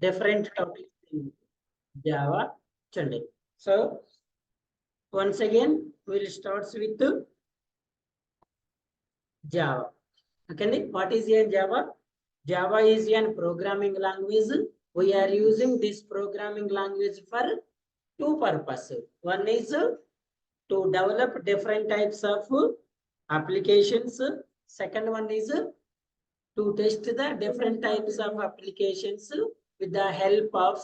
different topics in Java. So once again, we'll start with Java. Okay, what is a Java? Java is a programming language. We are using this programming language for two purposes. One is to develop different types of applications. Second one is to test the different types of applications with the help of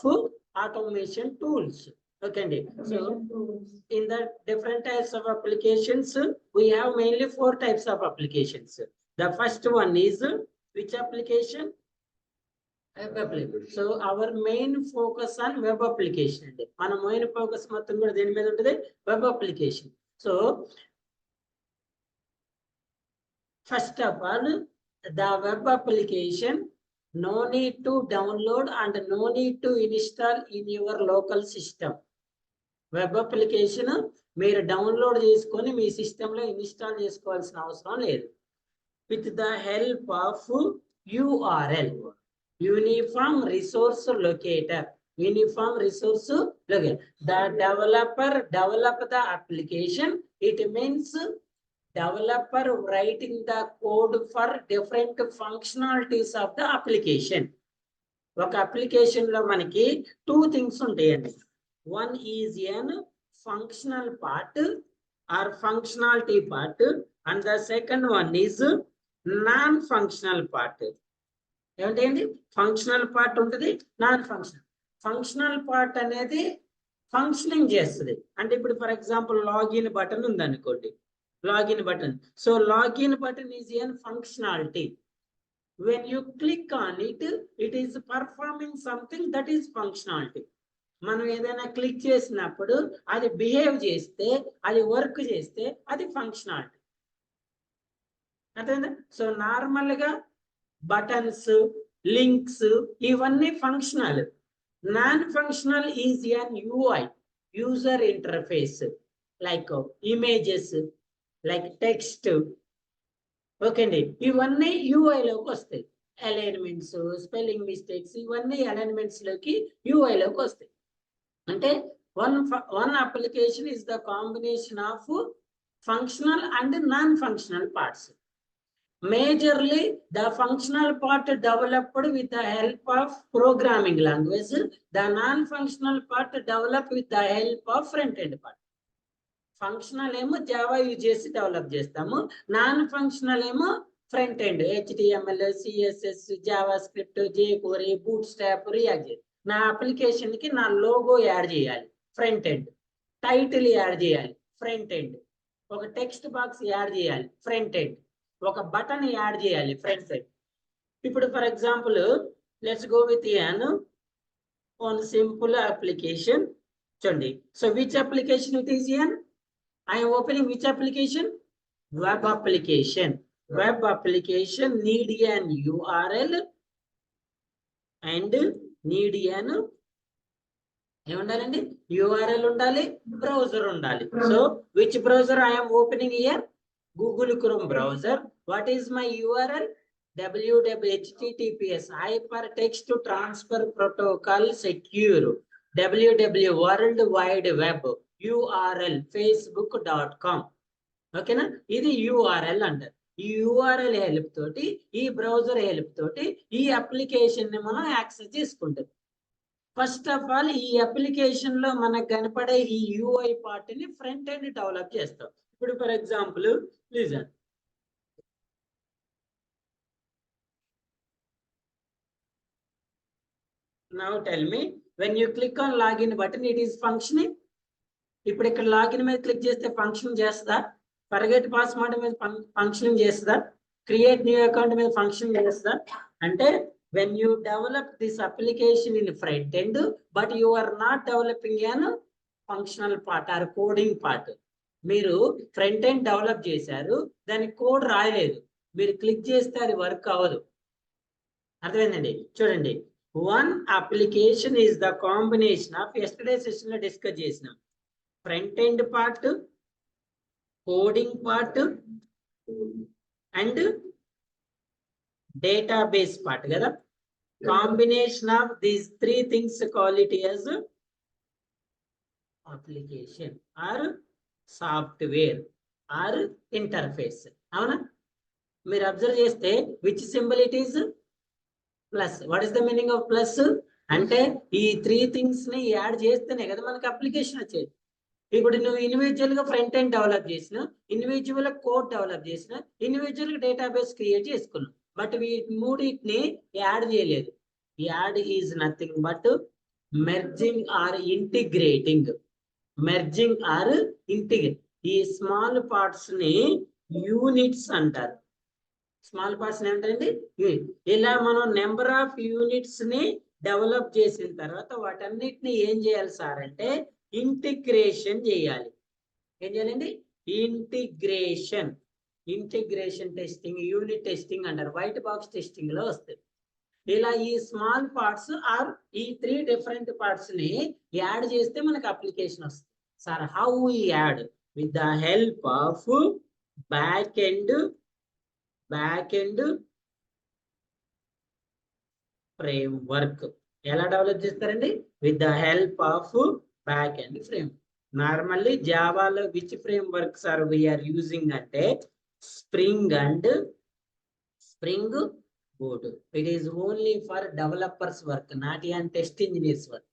automation tools. Okay, so in the different types of applications, we have mainly four types of applications. The first one is which application? Web application. So our main focus on web application. Our main focus web application. So first of all, the web application no need to download and no need to install in your local system. Web application మీరు download చేసుకొని మీ system లో install చేసుకోవాల్సిన అవసరం లేదు. With the help of URL, Uniform Resource Locator. Uniform Resource Locator. The developer develop the application. It means developer writing the code for different functionalities of the application. ఒక application లో మనకి two things ఉంటాయండి. One is an functional part or functionality part, and the second one is non-functional part. ఏమంటే functional part ఉంటుంది, non functional. Functional part అనేది functioning చేస్తుంది. అంటే ఇప్పుడు ఫర్ ఎగ్జాంపుల్ లాగిన్ బటన్ ఉంది అనుకోండి, login button. So login button is an functionality. When you click on it, it is performing something that is functionality. మనం ఏదైనా click చేసినప్పుడు అది బిహేవ్ చేస్తే, అది వర్క్ చేస్తే అది ఫంక్షనాలిటీ. అర్థమైందా? సో నార్మల్ గా బటన్స్, లింక్స్ ఇవన్నీ functional. Non functional is an UI, user interface, like images, like text. Okay అండి, ఇవన్నీ యూఐలోకి వస్తాయి. అలైన్మెంట్స్, స్పెల్లింగ్ మిస్టేక్స్, ఇవన్నీ అలైన్మెంట్స్ లోకి యూఐలోకి వస్తాయి. అంటే one application is the combination of functional and non-functional parts. Majorly the functional part developed with the help of programming language, the non-functional part developed with the help of front-end part. Functional ఏమో Java use చేసి develop చేస్తాము, non functional ఏమో front end, HTML, CSS, JavaScript, jQuery, bootstrap, react. నా application కి నా logo add చేయాలి, front end. Title add చేయాలి, front end. ఒక టెక్స్ట్ బాక్స్ యాడ్ చేయాలి, ఫ్రంట్ ఎండ్. ఒక బటన్ యాడ్ చేయాలి, ఫ్రంట్ ఎండ్. ఇప్పుడు for example let's go with one simple application. చూడండి, so which application it is in? I am opening which application? Web application. Web application need an URL and need an ఏముండాలండి? URL ఉండాలి, browser ఉండాలి. So which browser I am opening here? Google Chrome browser. What is my URL? www.https hypertext transfer protocol secure www world wide web URL facebook.com. ఓకేనా? ఇది URL అంటారు. ఈ URL help తోటి, ఈ browser help తోటి ఈ application ని మనం యాక్సెస్ చేసుకుంటాం. ఫస్ట్ ఆఫ్ ఆల్ ఈ అప్లికేషన్ లో మనకు కనపడే ఈ UI పార్ట్ ని ఫ్రంట్ ఎండ్ డెవలప్ చేస్తాం. ఇప్పుడు for example listen. Now tell me, when you click on login button, it is functioning. ఇప్పుడు ఇక్కడ లాగిన్ మీద క్లిక్ చేస్తే ఫంక్షన్ చేస్తుందా? ఫర్గెట్ పాస్వర్డ్ మీద ఫంక్షన్ చేస్తుందా? క్రియేట్ న్యూ అకౌంట్ మీద ఫంక్షన్ చేస్తుందా? అంటే when you develop this application in front end, but you are not developing an functional part or coding part. మీరు ఫ్రంట్ ఎండ్ డెవలప్ చేశారు, దానికి కోడ్ రాయలేదు, మీరు క్లిక్ చేస్తే అది వర్క్ అవ్వదు. అర్థమైందండి? చూడండి, one application is the combination of, yesterday session లో డిస్కస్ చేసినాం, front end part, coding part and database part కదా. Combination of these three things call it as application or software or interface. అవునా? మీరు observe చేస్తే which symbol it is plus. What is the meaning of plus అంటే ఈ three things ని add చేస్తేనే కదా మనకి అప్లికేషన్ వచ్చేది. ఇప్పుడు నువ్వు ఇండివిజువల్ గా ఫ్రంట్ ఎండ్ డెవలప్ చేసిన, ఇండివిజువల్ కోడ్ డెవలప్ చేసిన, ఇండివిజువల్ డేటాబేస్ క్రియేట్ చేసుకున్నాం. బట్ మూడింటిని యాడ్ చేయలేదు. Add is nothing but merging or integrating. Merging or integrate. ఈ స్మాల్ పార్ట్స్ ని యూనిట్స్ అంటారు. స్మాల్ పార్ట్స్ ఏమిటండి? ఇలా మనం నెంబర్ ఆఫ్ యూనిట్స్ ని డెవలప్ చేసిన తర్వాత వాటన్నిటిని ఏం చేయాలి సార్ అంటే ఇంటిగ్రేషన్ చేయాలి. ఏం చేయాలండి? Integration. Integration testing, unit testing అంటారు. వైట్ బాక్స్ టెస్టింగ్ లో వస్తుంది. ఇలా ఈ స్మాల్ పార్ట్స్ ఆర్ ఈ త్రీ డిఫరెంట్ పార్ట్స్ ని యాడ్ చేస్తే మనకి అప్లికేషన్ వస్తుంది. Sir how we add? With the help of back end framework. ఎలా డెవలప్ చేస్తారండి? With the help of back end frame. Normally జావాలో which frameworks are we are using అంటే spring and spring boot. It is only for developers work, not and test engineers work.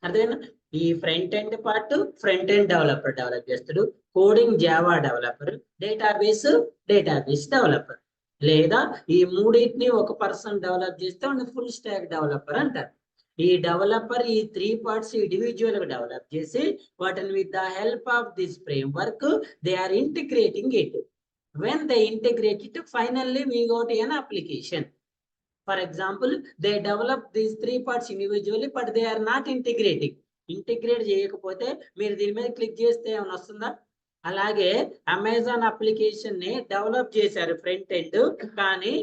అదేనా? ఈ front end part front end developer develop చేస్తాడు, coding Java developer, database developer. లేదా ఈ మూడింటిని ఒక person develop చేస్తే full stack developer అంటారు. ఈ డెవలపర్ ఈ త్రీ పార్ట్స్ ఇండివిజువల్ గా డెవలప్ చేసి వాటిని with the help of this framework they are integrating it. When they integrate it, finally we got an application. For example, they develop these three parts individually, but they are not integrating. Integrate చేయకపోతే మీరు దీని మీద click చేస్తే ఏమైనా వస్తుందా? అలాగే Amazon application ని develop చేశారు ఫ్రంట్ ఎండ్, కానీ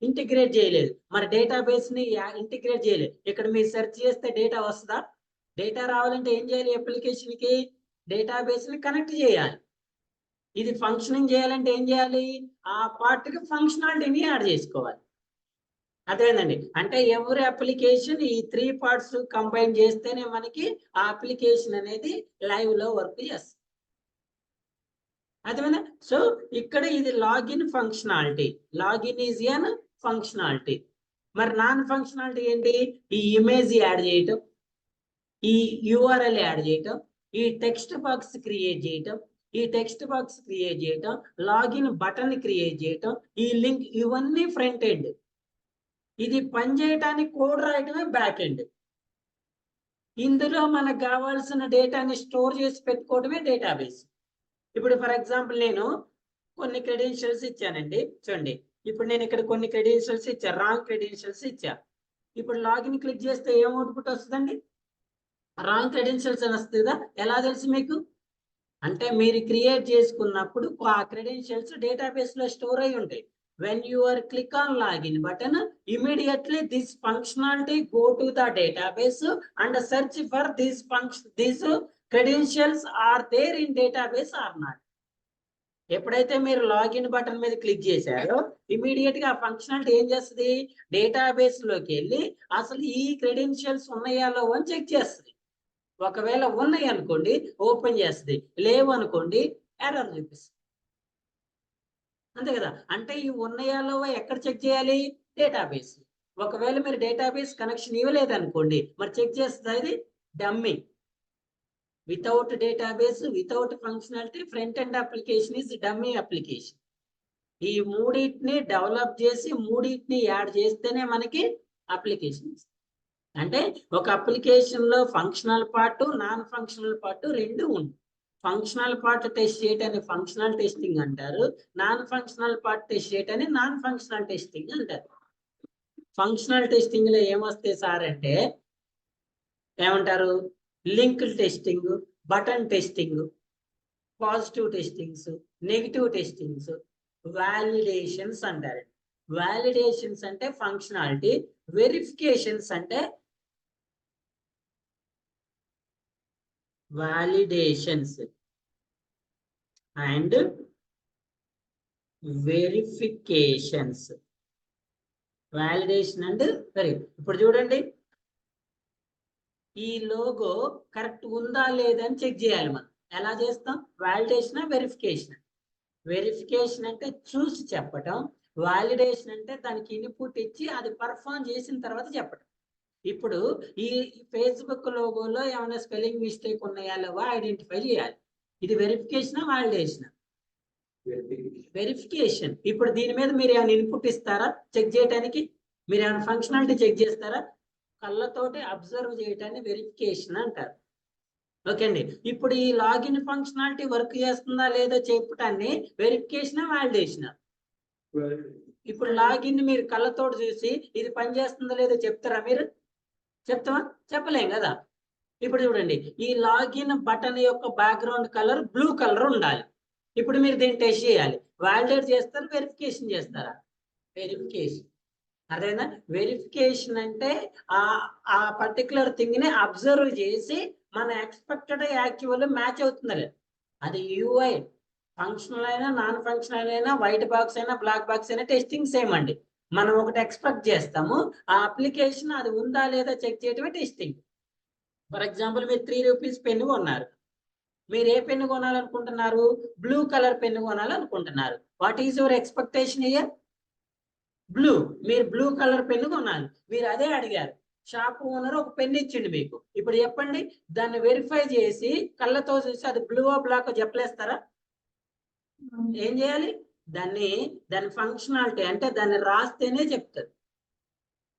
ఇంటిగ్రేట్ చేయలేదు. మరి డేటాబేస్ ని ఇంటిగ్రేట్ చేయలేదు. ఇక్కడ మీరు సెర్చ్ చేస్తే డేటా వస్తుందా? డేటా రావాలంటే ఏం చేయాలి? అప్లికేషన్ కి డేటాబేస్ ని కనెక్ట్ చేయాలి. ఇది ఫంక్షనింగ్ చేయాలంటే ఏం చేయాలి? ఆ పార్ట్ కి ఫంక్షనాలిటీని యాడ్ చేసుకోవాలి. అదేనండి. అంటే ఎవరి అప్లికేషన్ ఈ త్రీ పార్ట్స్ కంబైన్ చేస్తేనే మనకి ఆ అప్లికేషన్ అనేది లైవ్ లో వర్క్ చేస్తుంది. అదేనా? సో ఇక్కడ ఇది login functionality. Login is an functionality. మరి నాన్ ఫంక్షనాలిటీ ఏంటి? ఈ ఇమేజ్ యాడ్ చేయటం, ఈ URL యాడ్ చేయటం, ఈ టెక్స్ట్ బాక్స్ క్రియేట్ చేయటం, ఈ టెక్స్ట్ బాక్స్ క్రియేట్ చేయటం, లాగిన్ బటన్ క్రియేట్ చేయటం, ఈ లింక్, ఇవన్నీ ఫ్రంట్ ఎండ్. ఇది పనిచేయటానికి కోడ్ రాయటమే బ్యాక్ ఎండ్. ఇందులో మనకు కావాల్సిన డేటాని స్టోర్ చేసి పెట్టుకోవడమే డేటాబేస్. ఇప్పుడు ఫర్ ఎగ్జాంపుల్ నేను కొన్ని క్రెడెన్షియల్స్ ఇచ్చానండి. చూడండి, ఇప్పుడు నేను ఇక్కడ కొన్ని క్రెడెన్షియల్స్ ఇచ్చా, రాంగ్ క్రెడెన్షియల్స్ ఇచ్చా. ఇప్పుడు లాగిన్ క్లిక్ చేస్తే ఏం అవుట్పుట్ వస్తుందండి? రాంగ్ క్రెడెన్షియల్స్ అని వస్తుందా? ఎలా తెలుసు మీకు? అంటే మీరు క్రియేట్ చేసుకున్నప్పుడు ఆ క్రెడెన్షియల్స్ డేటాబేస్ లో స్టోర్ అయి ఉంటాయి. when you are click on login button, immediately this functionality go to the database and search for these credentials are there in database or not. ఎప్పుడైతే మీరు లాగిన్ బటన్ మీద click చేశారో immediate గా ఆ functionality ఏం చేస్తుంది? డేటాబేస్ లోకి వెళ్ళి అసలు ఈ క్రెడెన్షియల్స్ ఉన్నాయా లేవో అని చెక్ చేస్తుంది. ఒకవేళ ఉన్నాయి అనుకోండి ఓపెన్ చేస్తుంది, లేవు అనుకోండి ఎర్రర్ చూపిస్తుంది. అంతే కదా? అంటే ఈ ఉన్నాయాలో ఎక్కడ చెక్ చేయాలి? డేటాబేస్. ఒకవేళ మీరు డేటాబేస్ కనెక్షన్ ఇవ్వలేదు అనుకోండి, మరి చెక్ చేస్తుంది ఇది dummy. Without database, without functionality, front end application is dummy application. ఈ మూడింటిని డెవలప్ చేసి మూడింటిని యాడ్ చేస్తేనే మనకి అప్లికేషన్. అంటే ఒక అప్లికేషన్ లో functional part, non functional part రెండు ఉంది. ఫంక్షనల్ పార్ట్ టెస్ట్ చేయటాన్ని ఫంక్షనల్ టెస్టింగ్ అంటారు, నాన్ ఫంక్షనల్ పార్ట్ టెస్ట్ చేయటాన్ని నాన్ ఫంక్షనల్ టెస్టింగ్ అంటారు. ఫంక్షనల్ టెస్టింగ్ లో ఏమొస్తాయి సార్ అంటే ఏమంటారు? Link testing, button testing, positive testings, negative testings, validations అంటారు. వాలిడేషన్స్ అంటే ఫంక్షనాలిటీ, వెరిఫికేషన్స్ అంటే validations and verifications. Validation and ఇప్పుడు చూడండి, ఈ లోగో కరెక్ట్ ఉందా లేదా అని చెక్ చేయాలి. మనం ఎలా చేస్తాం? Validation, verification. వెరిఫికేషన్ అంటే చూసి చెప్పటం, వాలిడేషన్ అంటే దానికి ఇన్పుట్ ఇచ్చి అది పర్ఫామ్ చేసిన తర్వాత చెప్పటం. ఇప్పుడు ఈ ఫేస్బుక్ లోగోలో ఏమైనా స్పెల్లింగ్ మిస్టేక్ ఉన్నాయా లేవా ఐడెంటిఫై చేయాలి. ఇది వెరిఫికేషన్, వాలిడేషన్? వెరిఫికేషన్. ఇప్పుడు దీని మీద మీరు ఏమైనా ఇన్పుట్ ఇస్తారా చెక్ చేయడానికి? మీరు ఏమైనా ఫంక్షనాలిటీ చెక్ చేస్తారా? కళ్ళతోటి అబ్జర్వ్ చేయటాన్ని వెరిఫికేషన్ అంటారు. ఓకే అండి. ఇప్పుడు ఈ లాగిన్ ఫంక్షనాలిటీ వర్క్ చేస్తుందా లేదా చెప్పటాన్ని వెరిఫికేషన్, వాలిడేషన్? ఇప్పుడు లాగిన్ మీరు కళ్ళతోటి చూసి ఇది పని చేస్తుందా లేదో చెప్తారా? మీరు చెప్తావా? చెప్పలేం కదా. ఇప్పుడు చూడండి, ఈ లాగిన్ బటన్ యొక్క బ్యాక్గ్రౌండ్ కలర్ బ్లూ కలర్ ఉండాలి. ఇప్పుడు మీరు దీన్ని టెస్ట్ చేయాలి. వాలిడేట్ చేస్తారు, వెరిఫికేషన్ చేస్తారా? వెరిఫికేషన్. అదేనా? వెరిఫికేషన్ అంటే ఆ పర్టికులర్ థింగ్ ని అబ్జర్వ్ చేసి మన ఎక్స్పెక్టెడ్ యాక్చువల్ మ్యాచ్ అవుతుందా లేదు. అది యూఐ ఫంక్షనల్ అయినా నాన్ ఫంక్షనల్ అయినా వైట్ బాక్స్ అయినా బ్లాక్ బాక్స్ అయినా టెస్టింగ్ సేమ్ అండి. మనం ఒకటి ఎక్స్పెక్ట్ చేస్తాము, ఆ అప్లికేషన్ అది ఉందా లేదా చెక్ చేయటమే టెస్టింగ్. ఫర్ ఎగ్జాంపుల్ మీరు 3 రూపీస్ పెన్ను కొన్నారు. మీరు ఏ పెన్ను కొనాలనుకుంటున్నారు? బ్లూ కలర్ పెన్ను కొనాలనుకుంటున్నారు. What is your expectation here? Blue. మీరు బ్లూ కలర్ పెన్ను కొనాలి. మీరు అదే అడిగారు. షాప్ ఓనర్ ఒక పెన్ను ఇచ్చిండు మీకు. ఇప్పుడు చెప్పండి, దాన్ని వెరిఫై చేసి కళ్ళతో చూసి అది బ్లూ బ్లాక్ చెప్పలేస్తారా? ఏం చేయాలి? దాని ఫంక్షనాలిటీ అంటే దాన్ని రాస్తేనే చెప్తారు.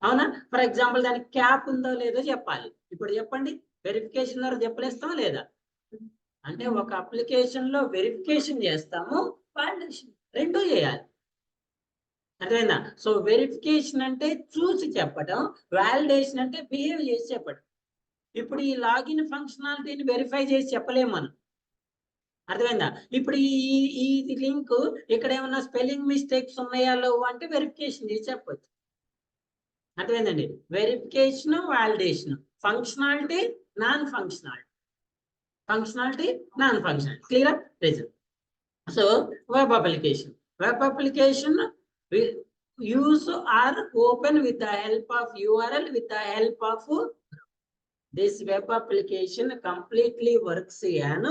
అవునా? ఫర్ ఎగ్జాంపుల్ దానికి క్యాప్ ఉందో లేదో చెప్పాలి. ఇప్పుడు చెప్పండి, వెరిఫికేషన్ ద్వారా చెప్పలేస్తామా లేదా? అంటే ఒక అప్లికేషన్ లో వెరిఫికేషన్ చేస్తాము, వాలిడేషన్ రెండూ చేయాలి. అర్థమైందా? సో వెరిఫికేషన్ అంటే చూసి చెప్పడం, వాలిడేషన్ అంటే బిహేవ్ చేసి చెప్పడం. ఇప్పుడు ఈ లాగిన్ ఫంక్షనాలిటీని వెరిఫై చేసి చెప్పలేము మనం. అర్థమైందా? ఇప్పుడు ఈ లింక్ ఇక్కడ ఏమన్నా స్పెల్లింగ్ మిస్టేక్స్ ఉన్నాయా లేవు అంటే వెరిఫికేషన్ చేసి చెప్పచ్చు. అర్థమైందండి? Verification, validation. Functionality, non functionality. Functionality, non functionality. Clear? Result. So web application. Web application use or open with the help of URL, with the help of this web application completely works in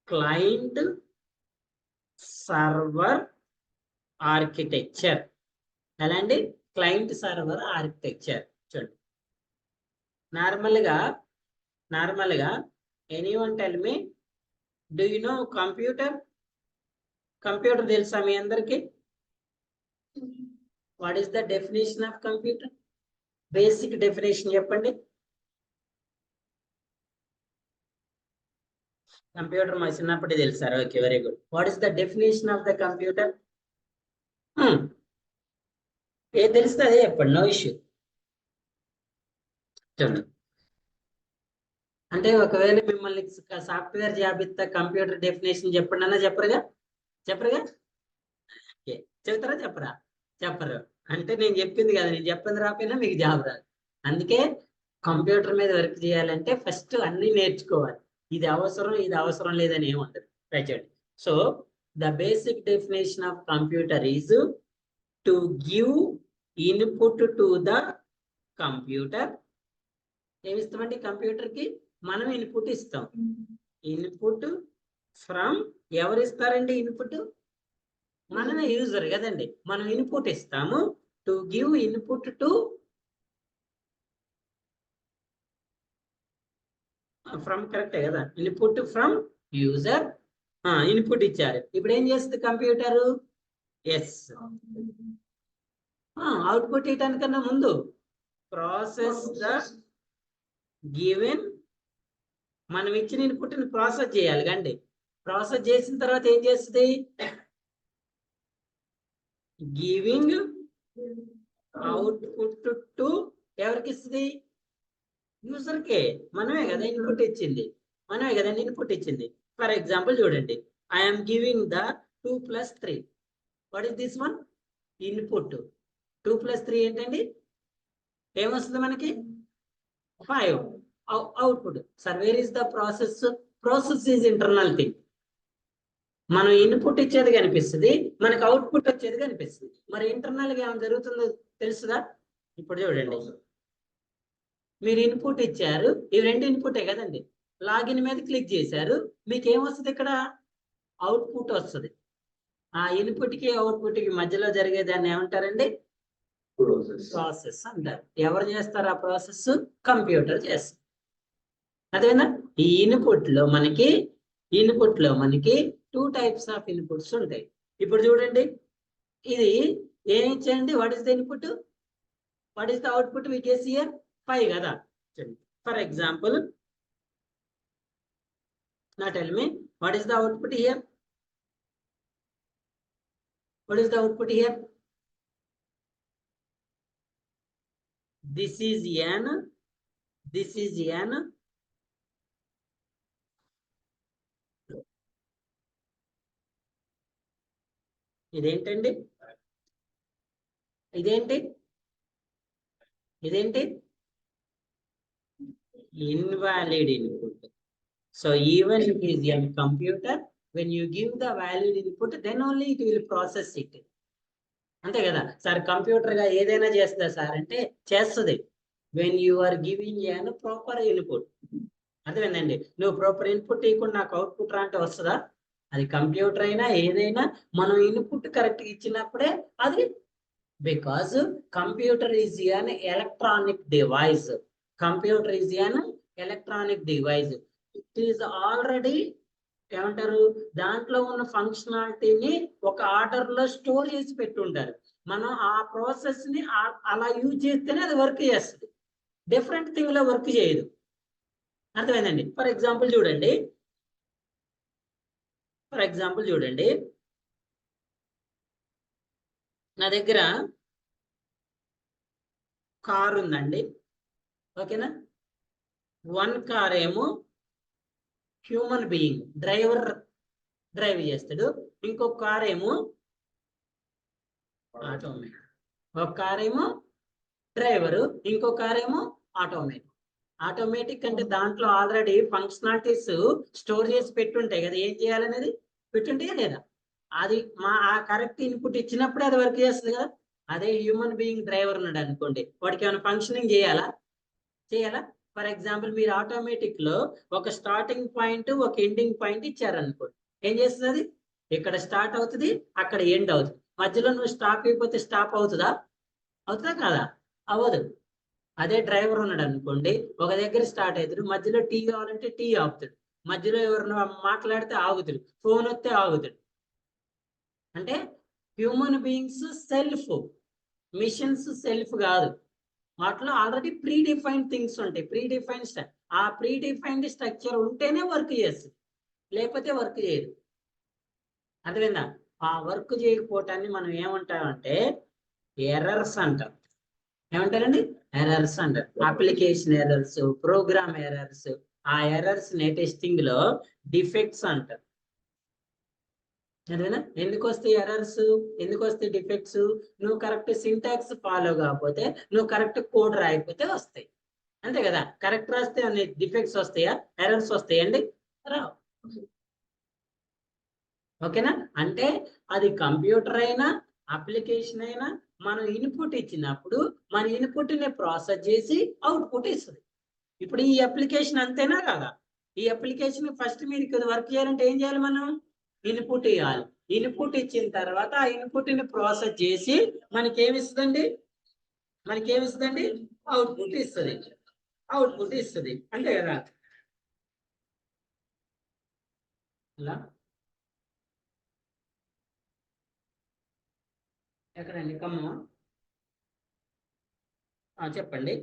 client server architecture. అలాంటి client server architecture. చూడండి, నార్మల్గా anyone tell me, do you know computer? Computer తెలుసా మీ అందరికి? What is the definition of computer? Basic definition చెప్పండి. Computer మా చిన్నప్పుడే తెలుసారు. Okay, very good. What is the definition of the computer? ఏది తెలిస్తే అదే చెప్పండి, నో ఇష్యూ. అంటే ఒకవేళ మిమ్మల్ని సాఫ్ట్వేర్ జాబ్ ఇస్తా కంప్యూటర్ డెఫినేషన్ చెప్పండి అన్నా చెప్పరుగా? చెప్తారా? చెప్పరు. అంటే నేను చెప్పింది కదా, నేను చెప్పింది రాకపోయినా మీకు జాబ్ రాదు. అందుకే కంప్యూటర్ మీద వర్క్ చేయాలంటే ఫస్ట్ అన్ని నేర్చుకోవాలి. ఇది అవసరం లేదని ఏముంటది. Right. So the basic definition of computer is to give input to the computer. ఏమిస్తామండి కంప్యూటర్ కి? మనం ఇన్పుట్ ఇస్తాం. ఇన్పుట్ ఫ్రమ్ ఎవరు ఇస్తారండి ఇన్పుట్? మనమే యూజర్ కదండి. మనం ఇన్పుట్ ఇస్తాము. To give input to from, కరెక్టే కదా? Input from user. ఇన్పుట్ ఇచ్చారు. ఇప్పుడు ఏం చేస్తుంది కంప్యూటర్? ఎస్. అవుట్పుట్ ఇవ్వడానికన్నా ముందు ప్రాసెస్ ద గివెన్, మనం ఇచ్చిన ఇన్పుట్ ని ప్రాసెస్ చేయాలి కండి. ప్రాసెస్ చేసిన తర్వాత ఏం చేస్తుంది? గివింగ్ అవుట్పుట్ టు ఎవరికి ఇస్తుంది? యూజర్ కే. మనమే కదా ఇన్పుట్ ఇచ్చింది. ఫర్ ఎగ్జాంపుల్ చూడండి, I'm giving the 2 + 3. What is this one? Input. 2 + 3 ఏంటండి? ఏమొస్తుంది మనకి? 5. Output. Sir where is the process? Process is internal thing. మనం ఇన్పుట్ ఇచ్చేది కనిపిస్తుంది, మనకు అవుట్పుట్ వచ్చేది కనిపిస్తుంది. మరి ఇంటర్నల్ గా ఏమైనా జరుగుతుందో తెలుసుదా? ఇప్పుడు చూడండి, మీరు ఇన్పుట్ ఇచ్చారు, ఇవి రెండు ఇన్పుటే కదండి. లాగిన్ మీద క్లిక్ చేశారు, మీకు ఏమొస్తుంది? ఇక్కడ అవుట్పుట్ వస్తుంది. ఆ ఇన్పుట్ కి అవుట్పుట్ కి మధ్యలో జరిగేదాన్ని ఏమంటారండి? ప్రాసెస్ అంటారు. ఎవరు చేస్తారు ఆ ప్రాసెస్? కంప్యూటర్ చేస్తారు. అదేనా? ఈ ఇన్పుట్ లో మనకి 2 టైప్స్ ఆఫ్ ఇన్పుట్స్ ఉంటాయి. ఇప్పుడు చూడండి, ఇది ఏమి ఇచ్చేయండి? What is the input, what is the output? We guess here 5 కదా. For example, now tell me, what is the output here? What is the output here? This is n, this is n. ఇదేంటండి? ఇదేంటి? Invalid input. So even if it is a computer, when you give the valid input, then only it will process it. అంతే కదా sir? Computer గా ఏదైనా చేస్తుందా sir అంటే చేస్తుంది, when you are giving an proper input. అర్థమైందండి? నువ్వు proper input ఇవ్వకుండా నాకు అవుట్పుట్ రా అంటే వస్తుందా? అది కంప్యూటర్ అయినా ఏదైనా మనం ఇన్పుట్ కరెక్ట్ ఇచ్చినప్పుడే అది, because computer is an electronic device. Computer is an electronic device. It is already ఏమంటారు, దాంట్లో ఉన్న ఫంక్షనాలిటీని ఒక ఆర్డర్ లో స్టోర్ చేసి పెట్టుంటారు. మనం ఆ ప్రాసెస్ ని అలా యూజ్ చేస్తేనే అది వర్క్ చేస్తుంది, డిఫరెంట్ థింగ్ లో వర్క్ చేయదు. అర్థమైందండి? ఫర్ ఎగ్జాంపుల్ చూడండి, నా దగ్గర కార్ ఉందండి, ఓకేనా? వన్ కార్ ఏమో హ్యూమన్ బీయింగ్ డ్రైవర్ డ్రైవ్ చేస్తాడు, ఇంకొక కార్ ఏమో ఆటోమేటిక్. ఒక కార్ ఏమో డ్రైవరు, ఇంకో కార్ ఏమో ఆటోమేటిక్. ఆటోమేటిక్ అంటే దాంట్లో ఆల్రెడీ ఫంక్షనాలిటీస్ స్టోర్ చేసి పెట్టుంటాయి కదా, ఏం చేయాలనేది పెట్టుంటే లేదా? అది ఆ కరెక్ట్ ఇన్పుట్ ఇచ్చినప్పుడే అది వర్క్ చేస్తుంది కదా. అదే హ్యూమన్ బీయింగ్ డ్రైవర్ ఉన్నాడు అనుకోండి, వాడికి ఏమైనా ఫంక్షనింగ్ చేయాలా? ఫర్ ఎగ్జాంపుల్, మీరు ఆటోమేటిక్ లో ఒక స్టార్టింగ్ పాయింట్, ఒక ఎండింగ్ పాయింట్ ఇచ్చారనుకోండి, ఏం చేస్తుంది? అది ఇక్కడ స్టార్ట్ అవుతుంది, అక్కడ ఎండ్ అవుతుంది. మధ్యలో నువ్వు స్టాప్ అయిపోతే స్టాప్ అవుతుందా కాదా? అవ్వదు. అదే డ్రైవర్ ఉన్నాడు అనుకోండి, ఒక దగ్గర స్టార్ట్ అవుతాడు, మధ్యలో టీ కావాలంటే టీ ఆపుతాడు, మధ్యలో ఎవరినో మాట్లాడితే ఆగుతాడు, ఫోన్ వస్తే ఆగుతాడు. అంటే human beings self, machines self కాదు. వాటిలో ఆల్రెడీ ప్రీ డిఫైన్డ్ థింగ్స్ ఉంటాయి, ఆ ప్రీ డిఫైన్డ్ స్ట్రక్చర్ ఉంటేనే వర్క్ చేస్తుంది, లేకపోతే వర్క్ చేయదు. అర్థమైందా? ఆ వర్క్ చేయకపోవటాన్ని మనం ఏమంటామంటే ఎర్రర్స్ అంటాం. ఏమంటారండి? ఎర్రర్స్ అంటారు. Application errors, program errors. ఆ ఎర్రర్స్ టెస్టింగ్ లో డిఫెక్ట్స్ అంటారు. అదేనా? ఎందుకు వస్తాయి ఎర్రర్స్, ఎందుకు వస్తాయి డిఫెక్ట్స్? నువ్వు కరెక్ట్ సింటాక్స్ ఫాలో కాకపోతే, నువ్వు కరెక్ట్ కోడ్ రాయకపోతే వస్తాయి. అంతే కదా? కరెక్ట్ రాస్తే అన్ని డిఫెక్ట్స్ వస్తాయా, ఎర్రర్స్ వస్తాయండి? రావు. ఓకేనా? అంటే అది కంప్యూటర్ అయినా అప్లికేషన్ అయినా మనం ఇన్పుట్ ఇచ్చినప్పుడు మన ఇన్పుట్ ని ప్రాసెస్ చేసి అవుట్పుట్ ఇస్తుంది. ఇప్పుడు ఈ అప్లికేషన్ అంతేనా కదా? ఈ అప్లికేషన్ ఫస్ట్ మీరు ఇక్కడ వర్క్ చేయాలంటే ఏం చేయాలి? మనం ఇన్పుట్ ఇవ్వాలి. ఇన్పుట్ ఇచ్చిన తర్వాత ఆ ఇన్పుట్ ని ప్రాసెస్ చేసి మనకేమిస్తుందండి? అవుట్పుట్ ఇస్తుంది. అంతే కదా? ఇలా ఎక్కడండి ఖమ్మమా? చెప్పండి.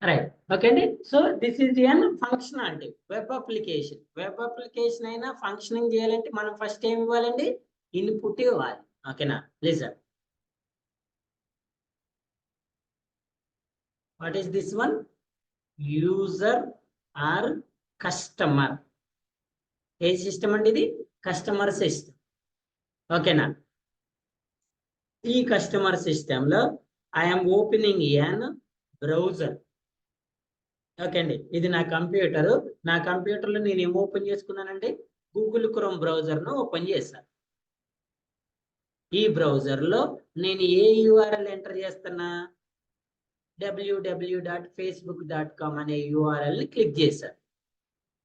రైట్, ఓకే అండి. So this is an functionality. Web application అయినా ఫంక్షనింగ్ చేయాలంటే మనం ఫస్ట్ ఏమి ఇవ్వాలండి? ఇన్పుట్ ఇవ్వాలి. ఓకేనా? Listen, what is this one? User or customer. ఏ సిస్టమ్ అండి ఇది? Customer system. ఓకేనా? ఈ కస్టమర్ సిస్టమ్ లో I'm opening an browser. Okay అండి, ఇది నా కంప్యూటర్. నా కంప్యూటర్లో నేను ఏం ఓపెన్ చేసుకున్నానండి, గూగుల్ క్రోమ్ బ్రౌజర్ను ఓపెన్ చేశాను. ఈ బ్రౌజర్లో నేను ఏ యూఆర్ఎల్ ఎంటర్ చేస్తున్నా, www.facebook.com అనే యూఆర్ఎల్ని క్లిక్ చేశాను.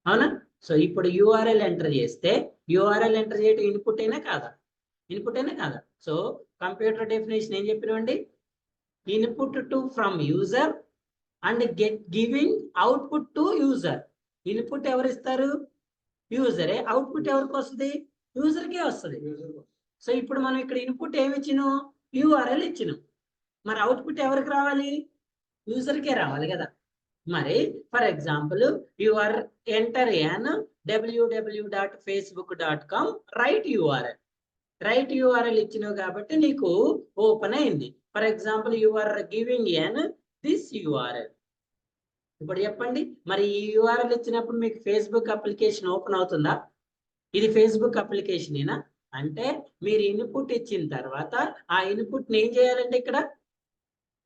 అవునా? సో ఇప్పుడు యూఆర్ఎల్ ఎంటర్ చేస్తే, యూఆర్ఎల్ ఎంటర్ చేయడం ఇన్పుట్ అయినా కాదా? ఇన్పుట్ అయినా కాదా? సో కంప్యూటర్ డెఫినేషన్ ఏం చెప్పినామండి, input to from user and giving output to user. Input ఎవరు ఇస్తారు? యూజరే. అవుట్పుట్ ఎవరికి వస్తుంది? యూజర్కే వస్తుంది. సో ఇప్పుడు మనం ఇక్కడ ఇన్పుట్ ఏమి ఇచ్చినాం, యూఆర్ఎల్ ఇచ్చినాం. మరి అవుట్పుట్ ఎవరికి రావాలి? యూజర్కే రావాలి కదా. మరి for example you are enter an www.facebook.com right URL. Right URL ఇచ్చినావు కాబట్టి నీకు ఓపెన్ అయింది. For example you are giving an this URL. ఇప్పుడు చెప్పండి, మరి ఈ యూఆర్ఎల్ ఇచ్చినప్పుడు మీకు ఫేస్బుక్ అప్లికేషన్ ఓపెన్ అవుతుందా? ఇది ఫేస్బుక్ అప్లికేషనేనా? అంటే మీరు ఇన్పుట్ ఇచ్చిన తర్వాత ఆ ఇన్పుట్ ఏం చేయాలంటే ఇక్కడ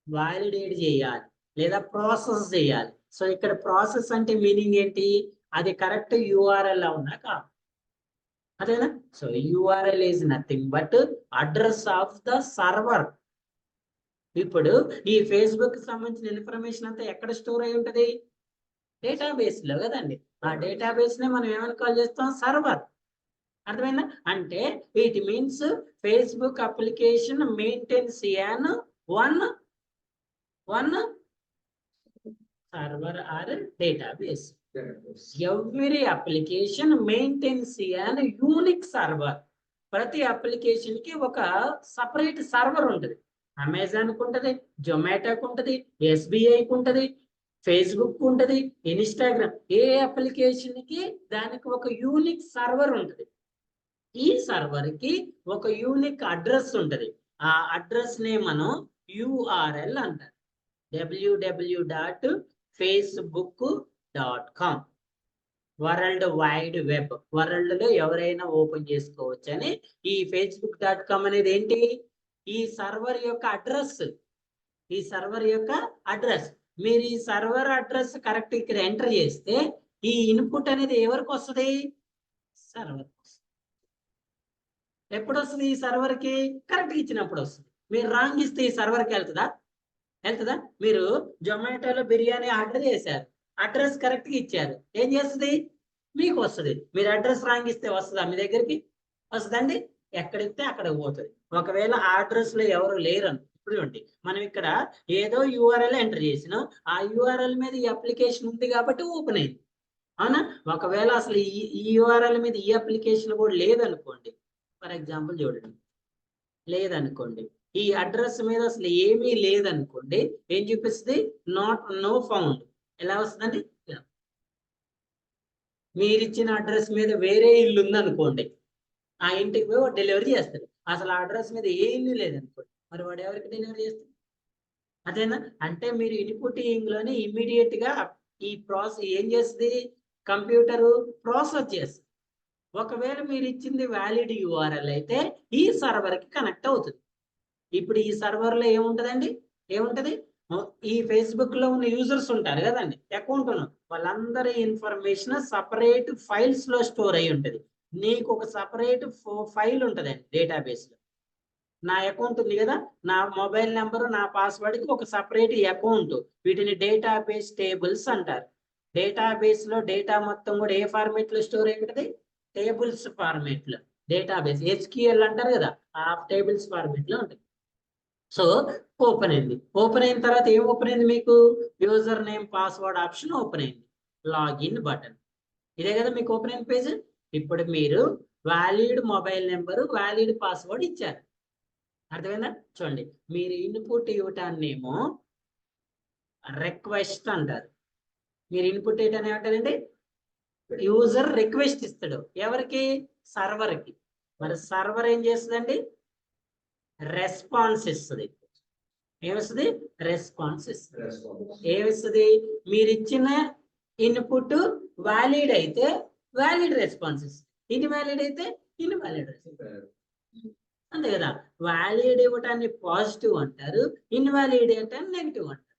వాలిడేట్ చేయాలి లేదా ప్రాసెస్ చేయాలి. సో ఇక్కడ ప్రాసెస్ అంటే మీనింగ్ ఏంటి, అది కరెక్ట్ యూఆర్ఎల్ అవునా కాదు, అదేనా? So URL is nothing but address of the server. ఇప్పుడు ఈ ఫేస్బుక్ సంబంధించిన ఇన్ఫర్మేషన్ అంతా ఎక్కడ స్టోర్ అయి ఉంటది? డేటాబేస్ లో కదండి. ఆ డేటాబేస్ నే మనం ఏమని కాల్ చేస్తాం? సర్వర్. అర్థమైందా? అంటే it means Facebook application maintains an one server or database. Every application maintains an unique server. ప్రతి అప్లికేషన్ కి ఒక సపరేట్ సర్వర్ ఉంటుంది. అమెజాన్ కు ఉంటుంది, జొమాటోకు ఉంటుంది, ఎస్బిఐకి ఉంటుంది, ఫేస్బుక్ ఉంటుంది, ఇన్స్టాగ్రామ్. ఏ అప్లికేషన్ కి దానికి ఒక యూనిక్ సర్వర్ ఉంటుంది. ఈ సర్వర్ కి ఒక యూనిక్ అడ్రస్ ఉంటుంది. ఆ అడ్రస్ నే మనం యూఆర్ఎల్ అంటారు. www.facebook.com world wide web. World లో ఎవరైనా ఓపెన్ చేసుకోవచ్చు అని ఈ facebook.com అనేది ఏంటి? ఈ సర్వర్ యొక్క అడ్రస్. ఈ సర్వర్ యొక్క అడ్రస్. మీరు ఈ సర్వర్ అడ్రస్ కరెక్ట్ ఇక్కడ ఎంటర్ చేస్తే ఈ ఇన్పుట్ అనేది ఎవరికి వస్తుంది? సర్వర్. ఎప్పుడు వస్తుంది? ఈ సర్వర్ కి కరెక్ట్ ఇచ్చినప్పుడు వస్తుంది. మీరు రాంగ్ ఇస్తే ఈ సర్వర్కి వెళ్తుందా? వెళ్తుందా? మీరు జొమాటోలో బిర్యానీ ఆర్డర్ చేశారు, అడ్రస్ కరెక్ట్ గా ఇచ్చారు, ఏం చేస్తుంది? మీకు వస్తుంది. మీరు అడ్రస్ రాంగ్ ఇస్తే వస్తుందా మీ దగ్గరికి? వస్తుందండి? ఎక్కడిస్తే అక్కడ పోతుంది. ఒకవేళ ఆ అడ్రస్ లో ఎవరు లేరు ఇప్పుడు మనం ఇక్కడ ఏదో యూఆర్ఎల్ ఎంటర్ చేసినాం, ఆ యూఆర్ఎల్ మీద ఈ అప్లికేషన్ ఉంది కాబట్టి ఓపెన్ అయింది. అవునా? ఒకవేళ అసలు ఈ యూఆర్ఎల్ మీద ఈ అప్లికేషన్ కూడా లేదనుకోండి, ఫర్ ఎగ్జాంపుల్ చూడండి, లేదనుకోండి, ఈ అడ్రస్ మీద అసలు ఏమీ లేదనుకోండి, ఏం చూపిస్తుంది? No found. ఎలా వస్తుందండి? మీరు ఇచ్చిన అడ్రస్ మీద వేరే ఇల్లు ఉందనుకోండి, ఆ ఇంటికి పోయి డెలివరీ చేస్తారు. అసలు ఆ అడ్రస్ మీద ఏ ఇల్లు లేదనుకోండి, మరి వాడు ఎవరికి డెలివరీ చేస్తారు? అదేనా? అంటే మీరు ఇన్పుటింగ్ లోనే ఇమ్మీడియట్ గా ఈ ప్రాసెస్ ఏం చేస్తుంది? కంప్యూటర్ ప్రాసెస్ చేస్తుంది. ఒకవేళ మీరు ఇచ్చింది వ్యాలిడ్ యూఆర్ఎల్ అయితే ఈ సర్వర్ కి కనెక్ట్ అవుతుంది. ఇప్పుడు ఈ సర్వర్ లో ఏముంటదండి? ఏముంటది? ఈ ఫేస్బుక్ లో ఉన్న యూజర్స్ ఉంటారు కదండి, అకౌంట్ వాళ్ళందరి ఇన్ఫర్మేషన్ సపరేట్ ఫైల్స్ లో స్టోర్ అయి ఉంటది. నీకు ఒక సపరేట్ ఫైల్ ఉంటదండి డేటాబేస్ లో. నా అకౌంట్ ఉంది కదా, నా మొబైల్ నెంబరు, నా పాస్వర్డ్ కి ఒక సపరేట్ అకౌంట్. వీటిని డేటాబేస్ టేబుల్స్ అంటారు. డేటాబేస్ లో డేటా మొత్తం కూడా ఏ ఫార్మేట్ లో స్టోర్ అయి ఉంటది? టేబుల్స్ ఫార్మేట్ లో. డేటాబేస్ హెచ్క్యూఎల్ అంటారు కదా, ఆ టేబుల్స్ ఫార్మేట్ లో ఉంటుంది. సో ఓపెన్ అయింది. ఓపెన్ అయిన తర్వాత ఏం ఓపెన్ అయింది? మీకు user name password option open అయింది. Login button. ఇదే కదా మీకు ఓపెన్ అయిన పేజ్. ఇప్పుడు మీరు valid mobile number, valid password ఇచ్చారు. అర్థమైందా? చూడండి, మీరు ఇన్పుట్ ఇవ్వటాన్నేమో రిక్వెస్ట్ అంటారు. మీరు ఇన్పుట్ ఇవ్వటాన్ని ఏమంటారండి? యూజర్ రిక్వెస్ట్ ఇస్తాడు. ఎవరికి? సర్వర్ కి. మరి సర్వర్ ఏం చేస్తుందండి? రెస్పాన్స్ ఇస్తుంది. ఏమిస్తుంది? రెస్పాన్స్ ఇస్తుంది. ఏమిస్తుంది? మీరు ఇచ్చిన ఇన్పుట్ వ్యాలిడ్ అయితే వ్యాలిడ్ రెస్పాన్స్ ఇస్తుంది, ఇన్వాలిడ్ అయితే ఇన్వాలిడ్ రెస్పాన్స్. అంతే కదా? వ్యాలిడ్ ఇవ్వటాన్ని పాజిటివ్ అంటారు, ఇన్వాలిడ్ అంటే నెగిటివ్ అంటారు.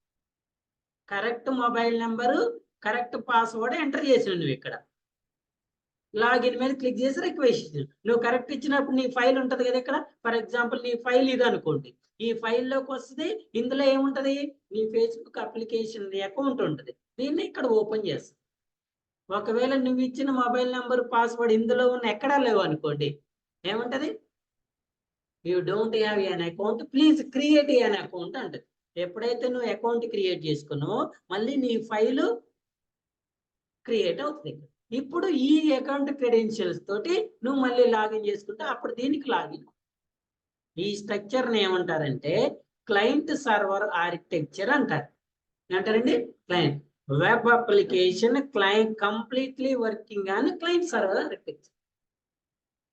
Correct mobile number correct password enter చేసిన నువ్వు ఇక్కడ లాగిన్ మీద క్లిక్ చేసి రిక్వెస్ట్ నువ్వు కరెక్ట్ ఇచ్చినప్పుడు నీ ఫైల్ ఉంటది కదా ఇక్కడ ఫర్ ఎగ్జాంపుల్ నీ ఫైల్ ఇది అనుకోండి ఈ ఫైల్లోకి వస్తుంది ఇందులో ఏముంటది నీ ఫేస్బుక్ అప్లికేషన్ అకౌంట్ ఉంటుంది దీన్ని ఇక్కడ ఓపెన్ చేస్తావు ఒకవేళ నువ్వు ఇచ్చిన మొబైల్ నెంబర్ పాస్వర్డ్ ఇందులో ఉన్న ఎక్కడా లేవు అనుకోండి ఏముంటది you don't have an account please create N account అంటది ఎప్పుడైతే నువ్వు అకౌంట్ క్రియేట్ చేసుకున్నావో మళ్ళీ నీ ఫైలు క్రియేట్ అవుతుంది ఇప్పుడు ఈ అకౌంట్ క్రెడెన్షియల్స్ తోటి నువ్వు మళ్ళీ లాగిన్ చేసుకుంటే అప్పుడు దీనికి లాగిన్ ఈ స్ట్రక్చర్ని ఏమంటారంటే క్లయింట్ సర్వర్ ఆర్కిటెక్చర్ అంటారు అంటారండి client web application client completely working on client server architecture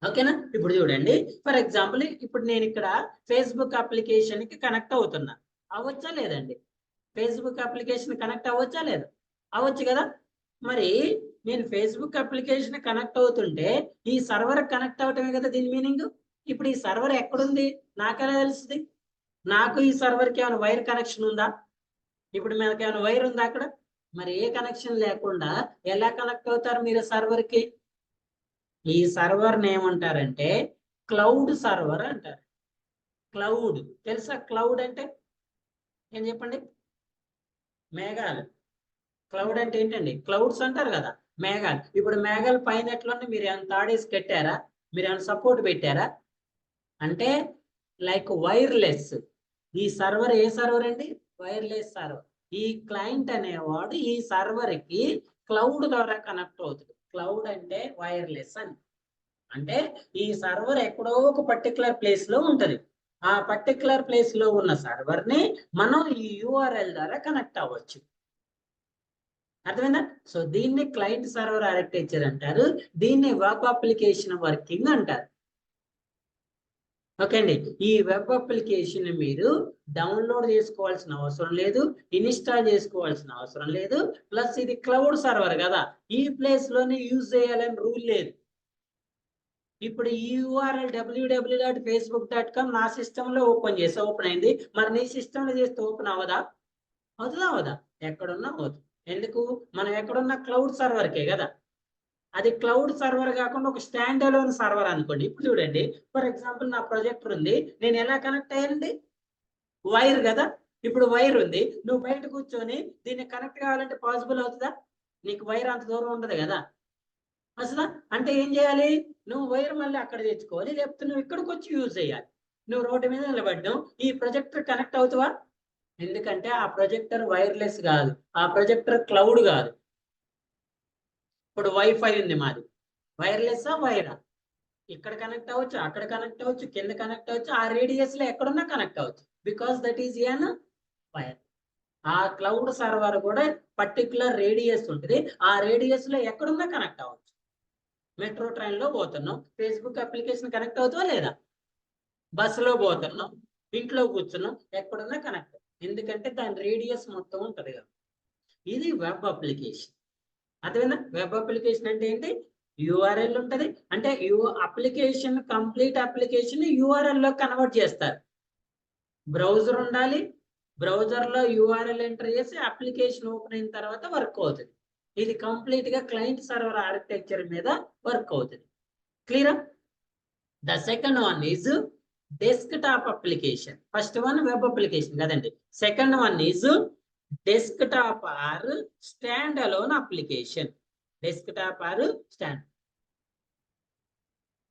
ఓకేనా ఇప్పుడు చూడండి ఫర్ ఎగ్జాంపుల్ ఇప్పుడు నేను ఇక్కడ ఫేస్బుక్ అప్లికేషన్ కి కనెక్ట్ అవుతున్నా అవ్వచ్చా లేదండి ఫేస్బుక్ అప్లికేషన్ కనెక్ట్ అవ్వచ్చా లేదా అవ్వచ్చు కదా మరి నేను ఫేస్బుక్ అప్లికేషన్ కనెక్ట్ అవుతుంటే ఈ సర్వర్ కనెక్ట్ అవటమే కదా దీని మీనింగ్ ఇప్పుడు ఈ సర్వర్ ఎక్కడుంది నాకెలా తెలుస్తుంది నాకు ఈ సర్వర్కి ఏమైనా వైర్ కనెక్షన్ ఉందా ఇప్పుడు మనకి ఏమైనా వైర్ ఉందా అక్కడ మరి ఏ కనెక్షన్ లేకుండా ఎలా కనెక్ట్ అవుతారు మీరు సర్వర్కి ఈ సర్వర్ని ఏమంటారంటే క్లౌడ్ సర్వర్ అంటారు క్లౌడ్ తెలుసా క్లౌడ్ అంటే ఏం చెప్పండి మేఘాలు క్లౌడ్ అంటే ఏంటండి క్లౌడ్స్ అంటారు కదా మేఘాలు ఇప్పుడు మేఘాలు పైన ఎట్లుంటే మీరు ఏమైనా తాడేసి కట్టారా మీరు ఏమైనా సపోర్ట్ పెట్టారా అంటే లైక్ వైర్లెస్ ఈ సర్వర్ ఏ సర్వర్ అండి వైర్లెస్ సర్వర్ ఈ క్లయింట్ అనేవాడు ఈ సర్వర్ కి క్లౌడ్ ద్వారా కనెక్ట్ అవుతుంది క్లౌడ్ అంటే వైర్లెస్ అని అంటే ఈ సర్వర్ ఎక్కడో ఒక పర్టికులర్ ప్లేస్ లో ఉంటది ఆ పర్టికులర్ ప్లేస్ లో ఉన్న సర్వర్ ని మనం ఈ యూఆర్ఎల్ ద్వారా కనెక్ట్ అవ్వచ్చు అర్థమైందా సో దీన్ని క్లయింట్ సర్వర్ ఆర్కిటెక్చర్ అంటారు దీన్ని వెబ్ అప్లికేషన్ వర్కింగ్ అంటారు ఓకే అండి ఈ వెబ్ అప్లికేషన్ మీరు డౌన్లోడ్ చేసుకోవాల్సిన అవసరం లేదు ఇన్స్టాల్ చేసుకోవాల్సిన అవసరం లేదు ప్లస్ ఇది క్లౌడ్ సర్వర్ కదా ఈ ప్లేస్ లోనే యూజ్ చేయాలని రూల్ లేదు ఇప్పుడు ఈ యూఆర్ఎల్ www.facebook.com నా సిస్టమ్ లో ఓపెన్ చేసి ఓపెన్ అయింది మరి నీ సిస్టమ్ లో చేస్తే ఓపెన్ అవ్వదా అవుతుందా ఎక్కడున్నా అవుతుంది ఎందుకు మనం ఎక్కడున్నా క్లౌడ్ సర్వర్కే కదా అది క్లౌడ్ సర్వర్ కాకుండా ఒక స్టాండ్ అలోన్ సర్వర్ అనుకోండి ఇప్పుడు చూడండి ఫర్ ఎగ్జాంపుల్ నా ప్రొజెక్టర్ ఉంది నేను ఎలా కనెక్ట్ అయ్యండి వైర్ కదా ఇప్పుడు వైర్ ఉంది నువ్వు బయట కూర్చొని దీన్ని కనెక్ట్ కావాలంటే పాసిబుల్ అవుతుందా నీకు వైర్ అంత దూరం ఉండదు కదా అసలు అంటే ఏం చేయాలి నువ్వు వైర్ మళ్ళీ అక్కడ తెచ్చుకోవాలి లేకపోతే నువ్వు ఇక్కడికి వచ్చి యూజ్ చేయాలి నువ్వు రోడ్డు మీద నిలబడ్డావు ఈ ప్రొజెక్టర్ కనెక్ట్ అవుతావా ఎందుకంటే ఆ ప్రొజెక్టర్ వైర్లెస్ కాదు ఆ ప్రొజెక్టర్ క్లౌడ్ కాదు ఇప్పుడు వైఫై ఉంది మాది వైర్లెస్ వైరా ఇక్కడ కనెక్ట్ అవ్వచ్చు అక్కడ కనెక్ట్ అవ్వచ్చు కింద కనెక్ట్ అవ్వచ్చు ఆ రేడియస్ లో ఎక్కడున్నా కనెక్ట్ అవ్వచ్చు because that is an wire ఆ క్లౌడ్ సర్వర్ కూడా పర్టికులర్ రేడియస్ ఉంటుంది ఆ రేడియస్ లో ఎక్కడున్నా కనెక్ట్ అవ్వచ్చు మెట్రో ట్రైన్ లో పోతున్నాం ఫేస్బుక్ అప్లికేషన్ కనెక్ట్ అవుతుందా లేదా బస్సులో పోతున్నాం ఇంట్లో కూర్చున్నాం ఎక్కడున్నా కనెక్ట్ ఎందుకంటే దాని రేడియస్ మొత్తం ఉంటుంది కదా ఇది వెబ్ అప్లికేషన్ అదేనా వెబ్ అప్లికేషన్ అంటే ఏంటి యూఆర్ఎల్ ఉంటది అంటే అప్లికేషన్ కంప్లీట్ అప్లికేషన్ యూఆర్ఎల్ లో కన్వర్ట్ చేస్తారు బ్రౌజర్ ఉండాలి బ్రౌజర్ లో యూఆర్ఎల్ ఎంటర్ చేసి అప్లికేషన్ ఓపెన్ అయిన తర్వాత వర్క్ అవుతుంది ఇది కంప్లీట్ గా క్లయింట్ సర్వర్ ఆర్కిటెక్చర్ మీద వర్క్ అవుతుంది క్లియరా the second one is desktop application first one web application కదండి second one is desktop or standalone application desktop or stand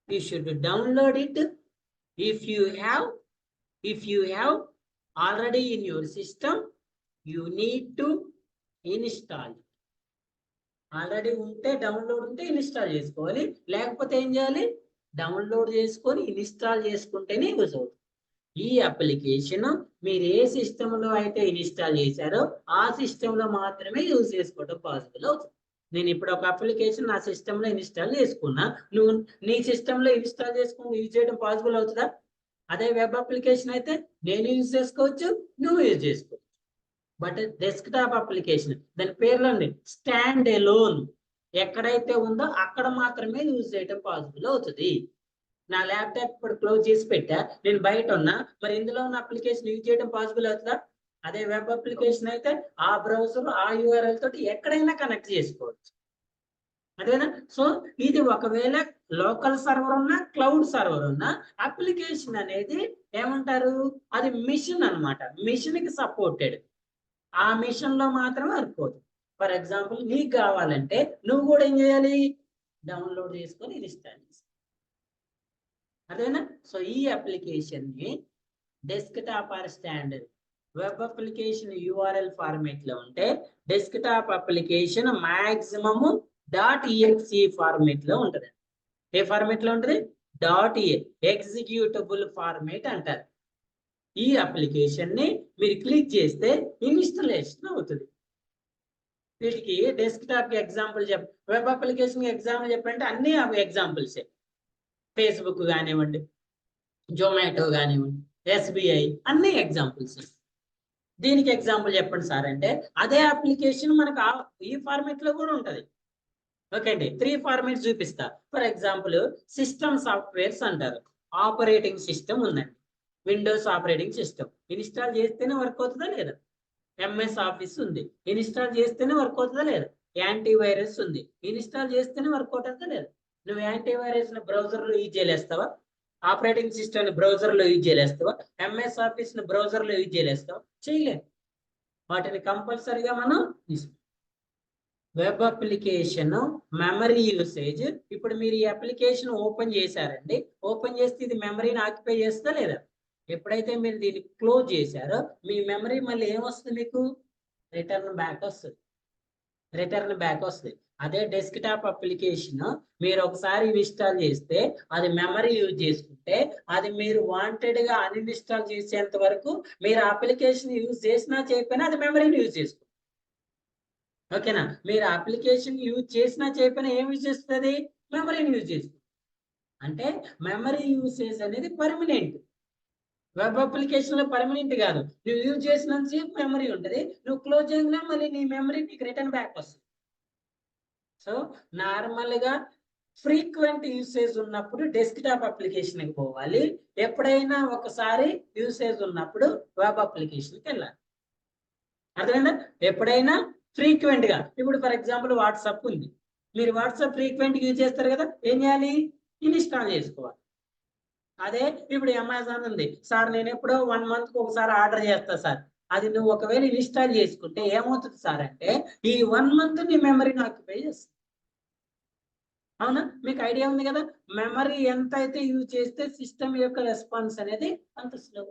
you should download it if you have already in your system you need to install it already ఉంటే download ఉంటే install చేసుకోవాలి లేకపోతే ఏం చేయాలి download చేసుకొని install చేసుకుంటేనే use అవుతుంది ఈ అప్లికేషన్ మీరు ఏ సిస్టమ్ లో అయితే ఇన్స్టాల్ చేశారో ఆ సిస్టమ్ లో మాత్రమే యూజ్ చేసుకోవడం పాసిబుల్ అవుతుంది నేను ఇప్పుడు ఒక అప్లికేషన్ నా సిస్టమ్ లో ఇన్స్టాల్ చేసుకున్నా నువ్వు నీ సిస్టమ్ లో ఇన్స్టాల్ చేసుకుని యూజ్ చేయడం పాసిబుల్ అవుతుందా అదే వెబ్ అప్లికేషన్ అయితే నేను యూజ్ చేసుకోవచ్చు నువ్వు యూజ్ చేసుకోవచ్చు బట్ డెస్క్టాప్ అప్లికేషన్ దాని పేర్లోనే స్టాండ్ అలోన్ ఎక్కడైతే ఉందో అక్కడ మాత్రమే యూజ్ చేయడం పాసిబుల్ అవుతుంది నా ల్యాప్టాప్ ఇప్పుడు క్లోజ్ చేసి పెట్టా నేను బయట ఉన్నా మరి ఇందులో ఉన్న అప్లికేషన్ యూజ్ చేయడం పాసిబుల్ అవుతుందా అదే వెబ్ అప్లికేషన్ అయితే ఆ బ్రౌజర్ ఆ యూఆర్ఎల్ తోటి ఎక్కడైనా కనెక్ట్ చేసుకోవచ్చు. అదేనా? సో ఇది ఒకవేళ లోకల్ సర్వర్ ఉన్నా, క్లౌడ్ సర్వర్ ఉన్నా, అప్లికేషన్ అనేది ఏమంటారు, అది మిషన్ అన్నమాట. మిషన్ కి సపోర్టెడ్. ఆ మిషన్ లో మాత్రమే వర్క్ అవుతుంది. ఫర్ ఎగ్జాంపుల్ నీకు కావాలంటే నువ్వు కూడా ఏం చేయాలి, డౌన్లోడ్ చేసుకొని ఇన్స్టాల్ చేసి. అదేనా? సో ఈ అప్లికేషన్ ని desktop are standard web application URL format లో ఉంటే, desktop application maximum .exe format లో ఉంటది. ఏ ఫార్మేట్ లో ఉంటది? ఎగ్జిక్యూటబుల్ ఫార్మేట్ అంటారు. ఈ అప్లికేషన్ ని మీరు క్లిక్ చేస్తే ఇన్స్టాలేషన్ అవుతుంది. వీటికి డెస్క్టాప్ కి ఎగ్జాంపుల్ వెబ్ అప్లికేషన్ కి ఎగ్జాంపుల్ చెప్పంటే అన్ని ఎగ్జాంపుల్సే. ఫేస్బుక్ కానివ్వండి, జొమాటో కానివ్వండి, ఎస్బిఐ, అన్ని ఎగ్జాంపుల్స్. దీనికి ఎగ్జాంపుల్ చెప్పండి సార్ అంటే, అదే అప్లికేషన్ మనకు ఈ ఫార్మేట్ లో కూడా ఉంటది. ఓకే అండి, 3 ఫార్మేట్స్ చూపిస్తా. ఫర్ ఎగ్జాంపుల్ సిస్టమ్ సాఫ్ట్వేర్స్ అంటారు. ఆపరేటింగ్ సిస్టమ్ ఉందండి, విండోస్ ఆపరేటింగ్ సిస్టమ్. ఇన్స్టాల్ చేస్తేనే వర్క్ అవుతుందా లేదా? ఎంఎస్ ఆఫీస్ ఉంది, ఇన్స్టాల్ చేస్తేనే వర్క్ అవుతుందా లేదా? యాంటీవైరస్ ఉంది, ఇన్స్టాల్ చేస్తేనే వర్క్ అవుతుందా లేదా? నువ్వు యాంటీవైరస్ ని బ్రౌజర్ లో యూజ్ చేయలేస్తావా? ఆపరేటింగ్ సిస్టమ్ ని బ్రౌజర్ లో యూజ్ చేయలేస్తావా? ఎంఎస్ ఆఫీస్ ని బ్రౌజర్ లో యూజ్ చేయలేస్తావా? చేయలేదు. వాటిని కంపల్సరీగా మనం వెబ్ అప్లికేషన్ మెమరీ యూసేజ్. ఇప్పుడు మీరు ఈ అప్లికేషన్ ఓపెన్ చేశారండి, ఓపెన్ చేస్తే ఇది మెమరీని ఆక్యుపై చేస్తా లేదా? ఎప్పుడైతే మీరు దీన్ని క్లోజ్ చేశారో మీ మెమరీ మళ్ళీ ఏమొస్తుంది, మీకు రిటర్న్ బ్యాక్ వస్తుంది. రిటర్న్ బ్యాక్ వస్తుంది. అదే డెస్క్టాప్ అప్లికేషన్ మీరు ఒకసారి ఇన్స్టాల్ చేస్తే అది మెమరీ యూజ్ చేసుకుంటే, అది మీరు వాంటెడ్ గా అన్ఇన్స్టాల్ చేసేంత వరకు మీరు అప్లికేషన్ యూజ్ చేసినా చేయకపోయినా అది మెమరీని యూజ్ చేసుకుంటుంది. ఓకేనా? మీరు అప్లికేషన్ యూజ్ చేసినా చేయకపోయినా ఏం యూజ్ చేస్తుంది, మెమరీని యూజ్ చేసుకుంటుంది. అంటే మెమరీ యూసేజ్ అనేది పర్మనెంట్. వెబ్ అప్లికేషన్ లో పర్మనెంట్ కాదు. నువ్వు యూజ్ చేసినంతసేపు మెమరీ ఉంటుంది, నువ్వు క్లోజ్ చేయగానే మళ్ళీ నీ మెమరీ నీకు రిటర్న్ బ్యాక్ వస్తుంది. సో నార్మల్ గా ఫ్రీక్వెంట్ యూసేజ్ ఉన్నప్పుడు డెస్క్టాప్ అప్లికేషన్ కి పోవాలి. ఎప్పుడైనా ఒకసారి యూసేజ్ ఉన్నప్పుడు వెబ్ అప్లికేషన్కి వెళ్ళాలి. అర్థమైందా? ఎప్పుడైనా ఫ్రీక్వెంట్ గా, ఇప్పుడు ఫర్ ఎగ్జాంపుల్ వాట్సాప్ ఉంది, మీరు వాట్సాప్ ఫ్రీక్వెంట్ యూజ్ చేస్తారు కదా, ఏం చేయాలి, ఇన్స్టాల్ చేసుకోవాలి. అదే ఇప్పుడు అమెజాన్ ఉంది సార్, నేను ఎప్పుడో 1 month కి ఒకసారి ఆర్డర్ చేస్తా సార్, అది నువ్వు ఒకవేళ ఇన్స్టాల్ చేసుకుంటే ఏమవుతుంది సార్ అంటే, ఈ 1 month నీ మెమరీని ఆక్యుపై చేస్తుంది. అవునా? మీకు ఐడియా ఉంది కదా, మెమరీ ఎంత అయితే యూజ్ చేస్తే సిస్టమ్ యొక్క రెస్పాన్స్ అనేది అంత స్లో.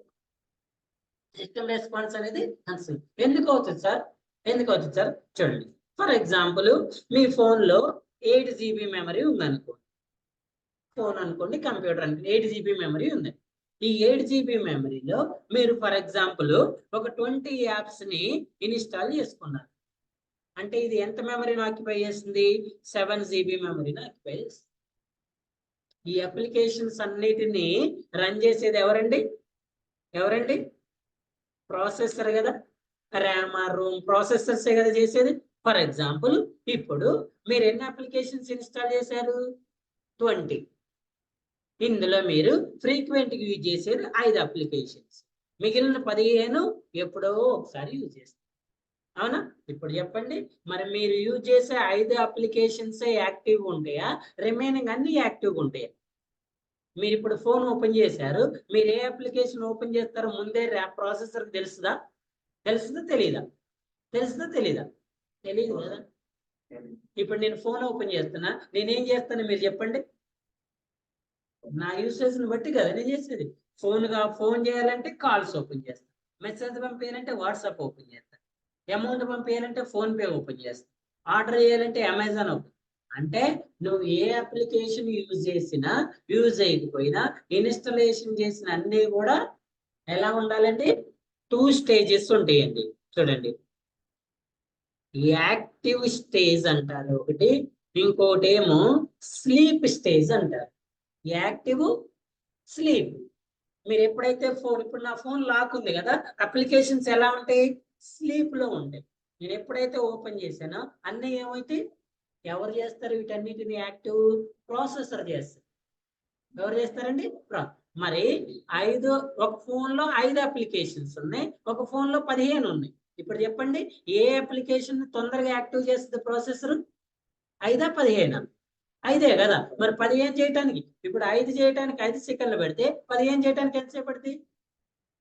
సిస్టమ్ రెస్పాన్స్ అనేది అంత స్లో. ఎందుకు అవుతుంది సార్? ఎందుకు అవుతుంది సార్? చూడండి, ఫర్ ఎగ్జాంపుల్ మీ ఫోన్ లో 8 GB మెమరీ ఉందనుకోండి. ఫోన్ అనుకోండి, కంప్యూటర్ అనుకోండి, 8 GB మెమరీ ఉంది. ఈ 8 GB మెమరీలో మీరు ఫర్ ఎగ్జాంపుల్ ఒక 20 యాప్స్ ని ఇన్స్టాల్ చేసుకున్నారు అంటే, ఇది ఎంత మెమరీని ఆక్యుపై చేస్తుంది, 7 GB మెమరీని ఆక్యుపై చేస్తుంది. ఈ అప్లికేషన్స్ అన్నిటిని రన్ చేసేది ఎవరండి? ఎవరండి? ప్రాసెసర్ కదా. ర్యామ్, రోమ్, ప్రాసెసర్సే కదా చేసేది. ఫర్ ఎగ్జాంపుల్ ఇప్పుడు మీరు ఎన్ని అప్లికేషన్స్ ఇన్స్టాల్ చేశారు, 20. ఇందులో మీరు ఫ్రీక్వెంట్ యూజ్ చేసేది 5 అప్లికేషన్స్, మిగిలిన 15 ఎప్పుడో ఒకసారి యూజ్ చేస్తారు. అవునా? ఇప్పుడు చెప్పండి, మరి మీరు యూజ్ చేసే 5 అప్లికేషన్స్ యాక్టివ్ ఉంటాయా, రిమైనింగ్ అన్ని యాక్టివ్ ఉంటాయా? మీరు ఇప్పుడు ఫోన్ ఓపెన్ చేశారు, మీరు ఏ అప్లికేషన్ ఓపెన్ చేస్తారో ముందే ప్రాసెసర్ తెలుసుదా? తెలుసుదా తెలీదా? తెలుసుదా తెలీదా? తెలియదు కదా. ఇప్పుడు నేను ఫోన్ ఓపెన్ చేస్తున్నా, నేనేం చేస్తాను మీరు చెప్పండి? నా యూసేజ్ని బట్టి కదా నేను చేసేది. ఫోన్ చేయాలంటే కాల్స్ ఓపెన్ చేస్తాను, మెసేజ్ పంపించాలంటే వాట్సాప్ ఓపెన్ చేస్తాను, అమౌంట్ పంపించాలంటే ఫోన్పే ఓపెన్ చేస్తాను, ఆర్డర్ చేయాలంటే అమెజాన్ ఓపెన్. అంటే నువ్వు ఏ అప్లికేషన్ యూజ్ చేసినా, యూజ్ చేయకపోయినా, ఇన్స్టాలేషన్ చేసిన అన్ని కూడా ఎలా ఉండాలండి, 2 స్టేజెస్ ఉంటాయండి. చూడండి, యాక్టివ్ స్టేజ్ అంటారు ఒకటి, ఇంకోటి ఏమో స్లీప్ స్టేజ్ అంటారు. Active, sleep. మీరు ఎప్పుడైతే ఇప్పుడు నా ఫోన్ లాక్ ఉంది కదా, అప్లికేషన్స్ ఎలా ఉంటాయి, స్లీప్ లో ఉంటాయి. నేను ఎప్పుడైతే ఓపెన్ చేశానో అన్ని ఏమైతే, ఎవరు చేస్తారు వీటన్నిటిని యాక్టివ్? ప్రాసెసర్ చేస్తారు. ఎవరు చేస్తారండి? మరి ఒక ఫోన్ లో 5 అప్లికేషన్స్ ఉన్నాయి, ఒక ఫోన్ లో 15 ఉన్నాయి. ఇప్పుడు చెప్పండి, ఏ అప్లికేషన్ తొందరగా యాక్టివ్ చేస్తుంది ప్రాసెసర్? 5 15? 5 కదా. మరి 15 చేయడానికి, ఇప్పుడు 5 చేయడానికి 5 సెకండ్లు పెడితే 15 చేయడానికి ఎంతసేపు పడుతుంది?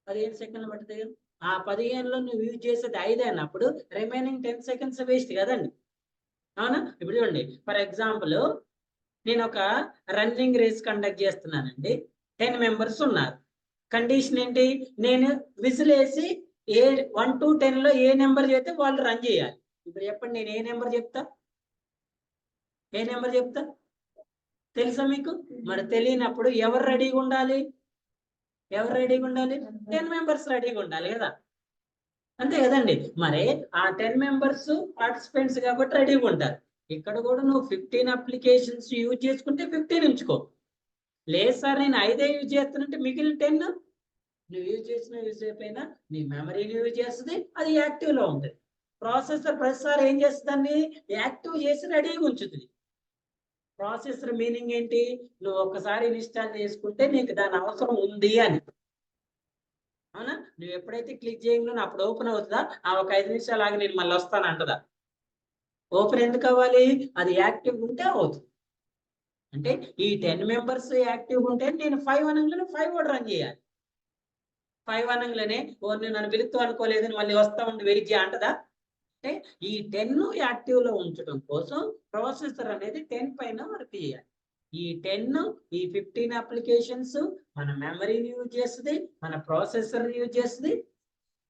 15 సెకండ్లు పడుతుంది కదా. ఆ 15లో నువ్వు యూజ్ చేసేది 5 అన్నప్పుడు రిమైనింగ్ 10 సెకండ్స్ వేస్ట్ కదండి, అవునా? ఇప్పుడు చూడండి, ఫర్ ఎగ్జాంపుల్ నేను ఒక రన్నింగ్ రేస్ కండక్ట్ చేస్తున్నానండి. 10 మెంబర్స్ ఉన్నారు. కండిషన్ ఏంటి? నేను విజిల్ వేసి 1 to 10 లో ఏ నెంబర్ చెప్తే వాళ్ళు రన్ చేయాలి. ఇప్పుడు చెప్పండి, నేను ఏ నెంబర్ చెప్తా? తెలుసా మీకు? మరి తెలియనప్పుడు ఎవరు రెడీగా ఉండాలి? 10 మెంబర్స్ రెడీగా ఉండాలి కదా, అంతే కదండి. మరి ఆ 10 మెంబర్స్ పార్టిసిపెంట్స్ కాబట్టి రెడీగా ఉంటారు. ఇక్కడ కూడా నువ్వు 15 అప్లికేషన్స్ యూజ్ చేసుకుంటే 15 ఉంచుకో. లేదు సార్ నేను 5 యూజ్ చేస్తానంటే మిగిలిన 10 నువ్వు యూజ్ చేయకపోయినా నీ మెమరీని యూజ్ చేస్తుంది, అది యాక్టివ్ లో ఉంటుంది. ప్రాసెసర్ ప్రతిసారి ఏం చేస్తుందని యాక్టివ్ చేసి రెడీగా ఉంచుతుంది. ప్రాసెసర్ మీనింగ్ ఏంటి? నువ్వు ఒక్కసారి ఇన్స్టాల్ చేసుకుంటే నీకు దాని అవసరం ఉంది అని, అవునా? నువ్వు ఎప్పుడైతే క్లిక్ చేయగానే అప్పుడు ఓపెన్ అవుతుందా? ఒక 5 నిమిషాలు ఆగి నేను మళ్ళీ వస్తాను అంటదా? ఓపెన్ ఎందుకు అవ్వాలి? అది యాక్టివ్ ఉంటే అవుతుంది. అంటే ఈ 10 మెంబర్స్ యాక్టివ్ ఉంటే నేను 5 అనగానే 5 కూడా రన్ చేయాలి. 5 అనగానే నేను నన్ను పిలుస్తూ అనుకోలేదని మళ్ళీ వస్తా ఉండి వెయిట్ చేయ అంటదా? అంటే ఈ 10 యాక్టివ్ లో ఉంచడం కోసం ప్రాసెసర్ అనేది 10 పైన వర్క్ చేయాలి. ఈ 10 ఈ 15 అప్లికేషన్స్ మన మెమరీని యూజ్ చేస్తుంది, మన ప్రాసెసర్ యూజ్ చేస్తుంది.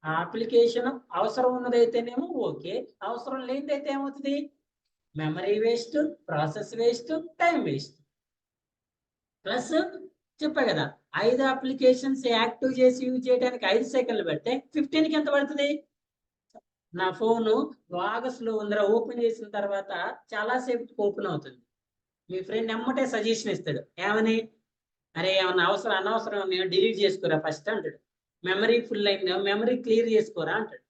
ఆ అప్లికేషన్ అవసరం ఉన్నదైతేనేమో ఓకే, అవసరం లేనిదైతే ఏమవుతుంది? Memory waste, process waste, time waste. Plus చెప్పా కదా, 5 అప్లికేషన్స్ యాక్టివ్ చేసి యూజ్ చేయడానికి 5 సెకండ్లు పెడితే 15కి ఎంత పడుతుంది? నా ఫోను బాగా స్లో ఉందిరా, ఓపెన్ చేసిన తర్వాత చాలా సేపు ఓపెన్ అవుతుంది. మీ ఫ్రెండ్ ఎమ్మటే సజెషన్ ఇస్తాడు, ఏమని? అరే ఏమన్నా అనవసరం నేను డిలీట్ చేసుకోరా ఫస్ట్ అంటాడు. మెమరీ ఫుల్ అయింది, మెమరీ క్లియర్ చేసుకోరా అంటాడు.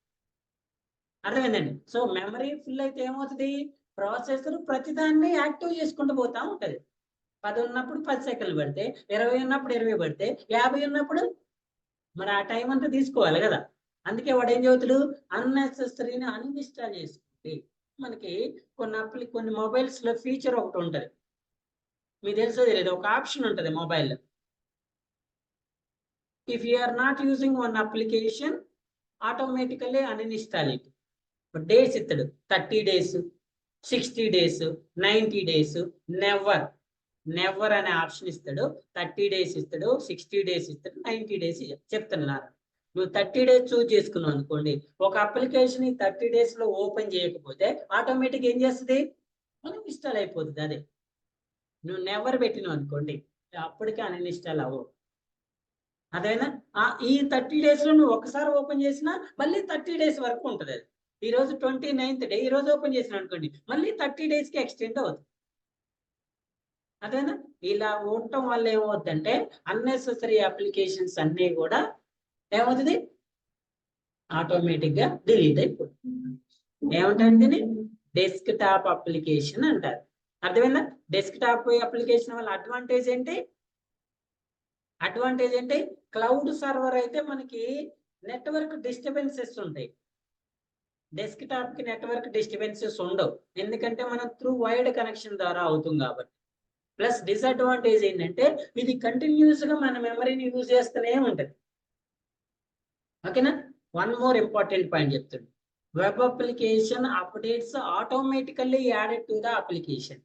అర్థమైందండి? సో మెమరీ ఫుల్ అయితే ఏమవుతుంది? ప్రాసెసర్ ప్రతిదాన్ని యాక్టివ్ చేసుకుంటూ పోతా ఉంటది. 10 ఉన్నప్పుడు 10 సెకండ్లు పెడితే, 20 ఉన్నప్పుడు 20 పెడితే, 50 ఉన్నప్పుడు మరి ఆ టైం అంతా తీసుకోవాలి కదా. అందుకే వాడు ఏం చదువుతాడు? అన్నెసెసరీని అన్ఇన్స్టాల్ చేసుకుంటే. మనకి కొన్ని మొబైల్స్ లో ఫీచర్ ఒకటి ఉంటది, మీకు తెలుసో తెలియదు, ఒక ఆప్షన్ ఉంటుంది మొబైల్లో. If you are not using one application automatically uninstall it. Days ఇస్తాడు, 30 days, 60 days, 90 days, నెవర్ అనే ఆప్షన్ ఇస్తాడు. 30 days ఇస్తాడు, 60 days ఇస్తాడు, 90 days చెప్తున్నారు. నువ్వు 30 days చూజ్ చేసుకున్నావు అనుకోండి, ఒక అప్లికేషన్ 30 days లో ఓపెన్ చేయకపోతే ఆటోమేటిక్ ఏం చేస్తుంది? మనం ఇన్స్టాల్ అయిపోతుంది. అదే నువ్వు నెవర్ పెట్టినావు అనుకోండి, అప్పటికే అన్ఇన్స్టాల్ అవ్వవు. అదేనా? ఈ 30 days లో నువ్వు ఒకసారి ఓపెన్ చేసినా మళ్ళీ 30 days వరకు ఉంటుంది. అది ఈ రోజు 29th డే, ఈ రోజు ఓపెన్ చేసిన అనుకోండి మళ్ళీ 30 days కి ఎక్స్టెండ్ అవుతుంది. అదేనా? ఇలా ఉండటం వల్ల ఏమవుతుందంటే అన్నెసెసరీ అప్లికేషన్స్ అన్ని కూడా ఏమవుతుంది? ఆటోమేటిక్ గా డిలీట్ అయిపోతుంది. ఏమంటారు? డెస్క్ టాప్ అప్లికేషన్ అంటారు. అర్థమైందా? డెస్క్ టాప్ అప్లికేషన్ వల్ల అడ్వాంటేజ్ ఏంటి? క్లౌడ్ సర్వర్ అయితే మనకి నెట్వర్క్ డిస్టర్బెన్సెస్ ఉంటాయి. డెస్క్ టాప్ కి నెట్వర్క్ డిస్టర్బెన్సెస్ ఉండవు, ఎందుకంటే మనం త్రూ వైడ్ కనెక్షన్ ద్వారా అవుతుంది కాబట్టి. ప్లస్ డిసడ్వాంటేజ్ ఏంటంటే ఇది కంటిన్యూస్ గా మన మెమరీని యూజ్ చేస్తూనే ఉంటుంది. ఓకేనా? వన్ మోర్ ఇంపార్టెంట్ పాయింట్ చెప్తుంది. Web application updates automatically added to the application.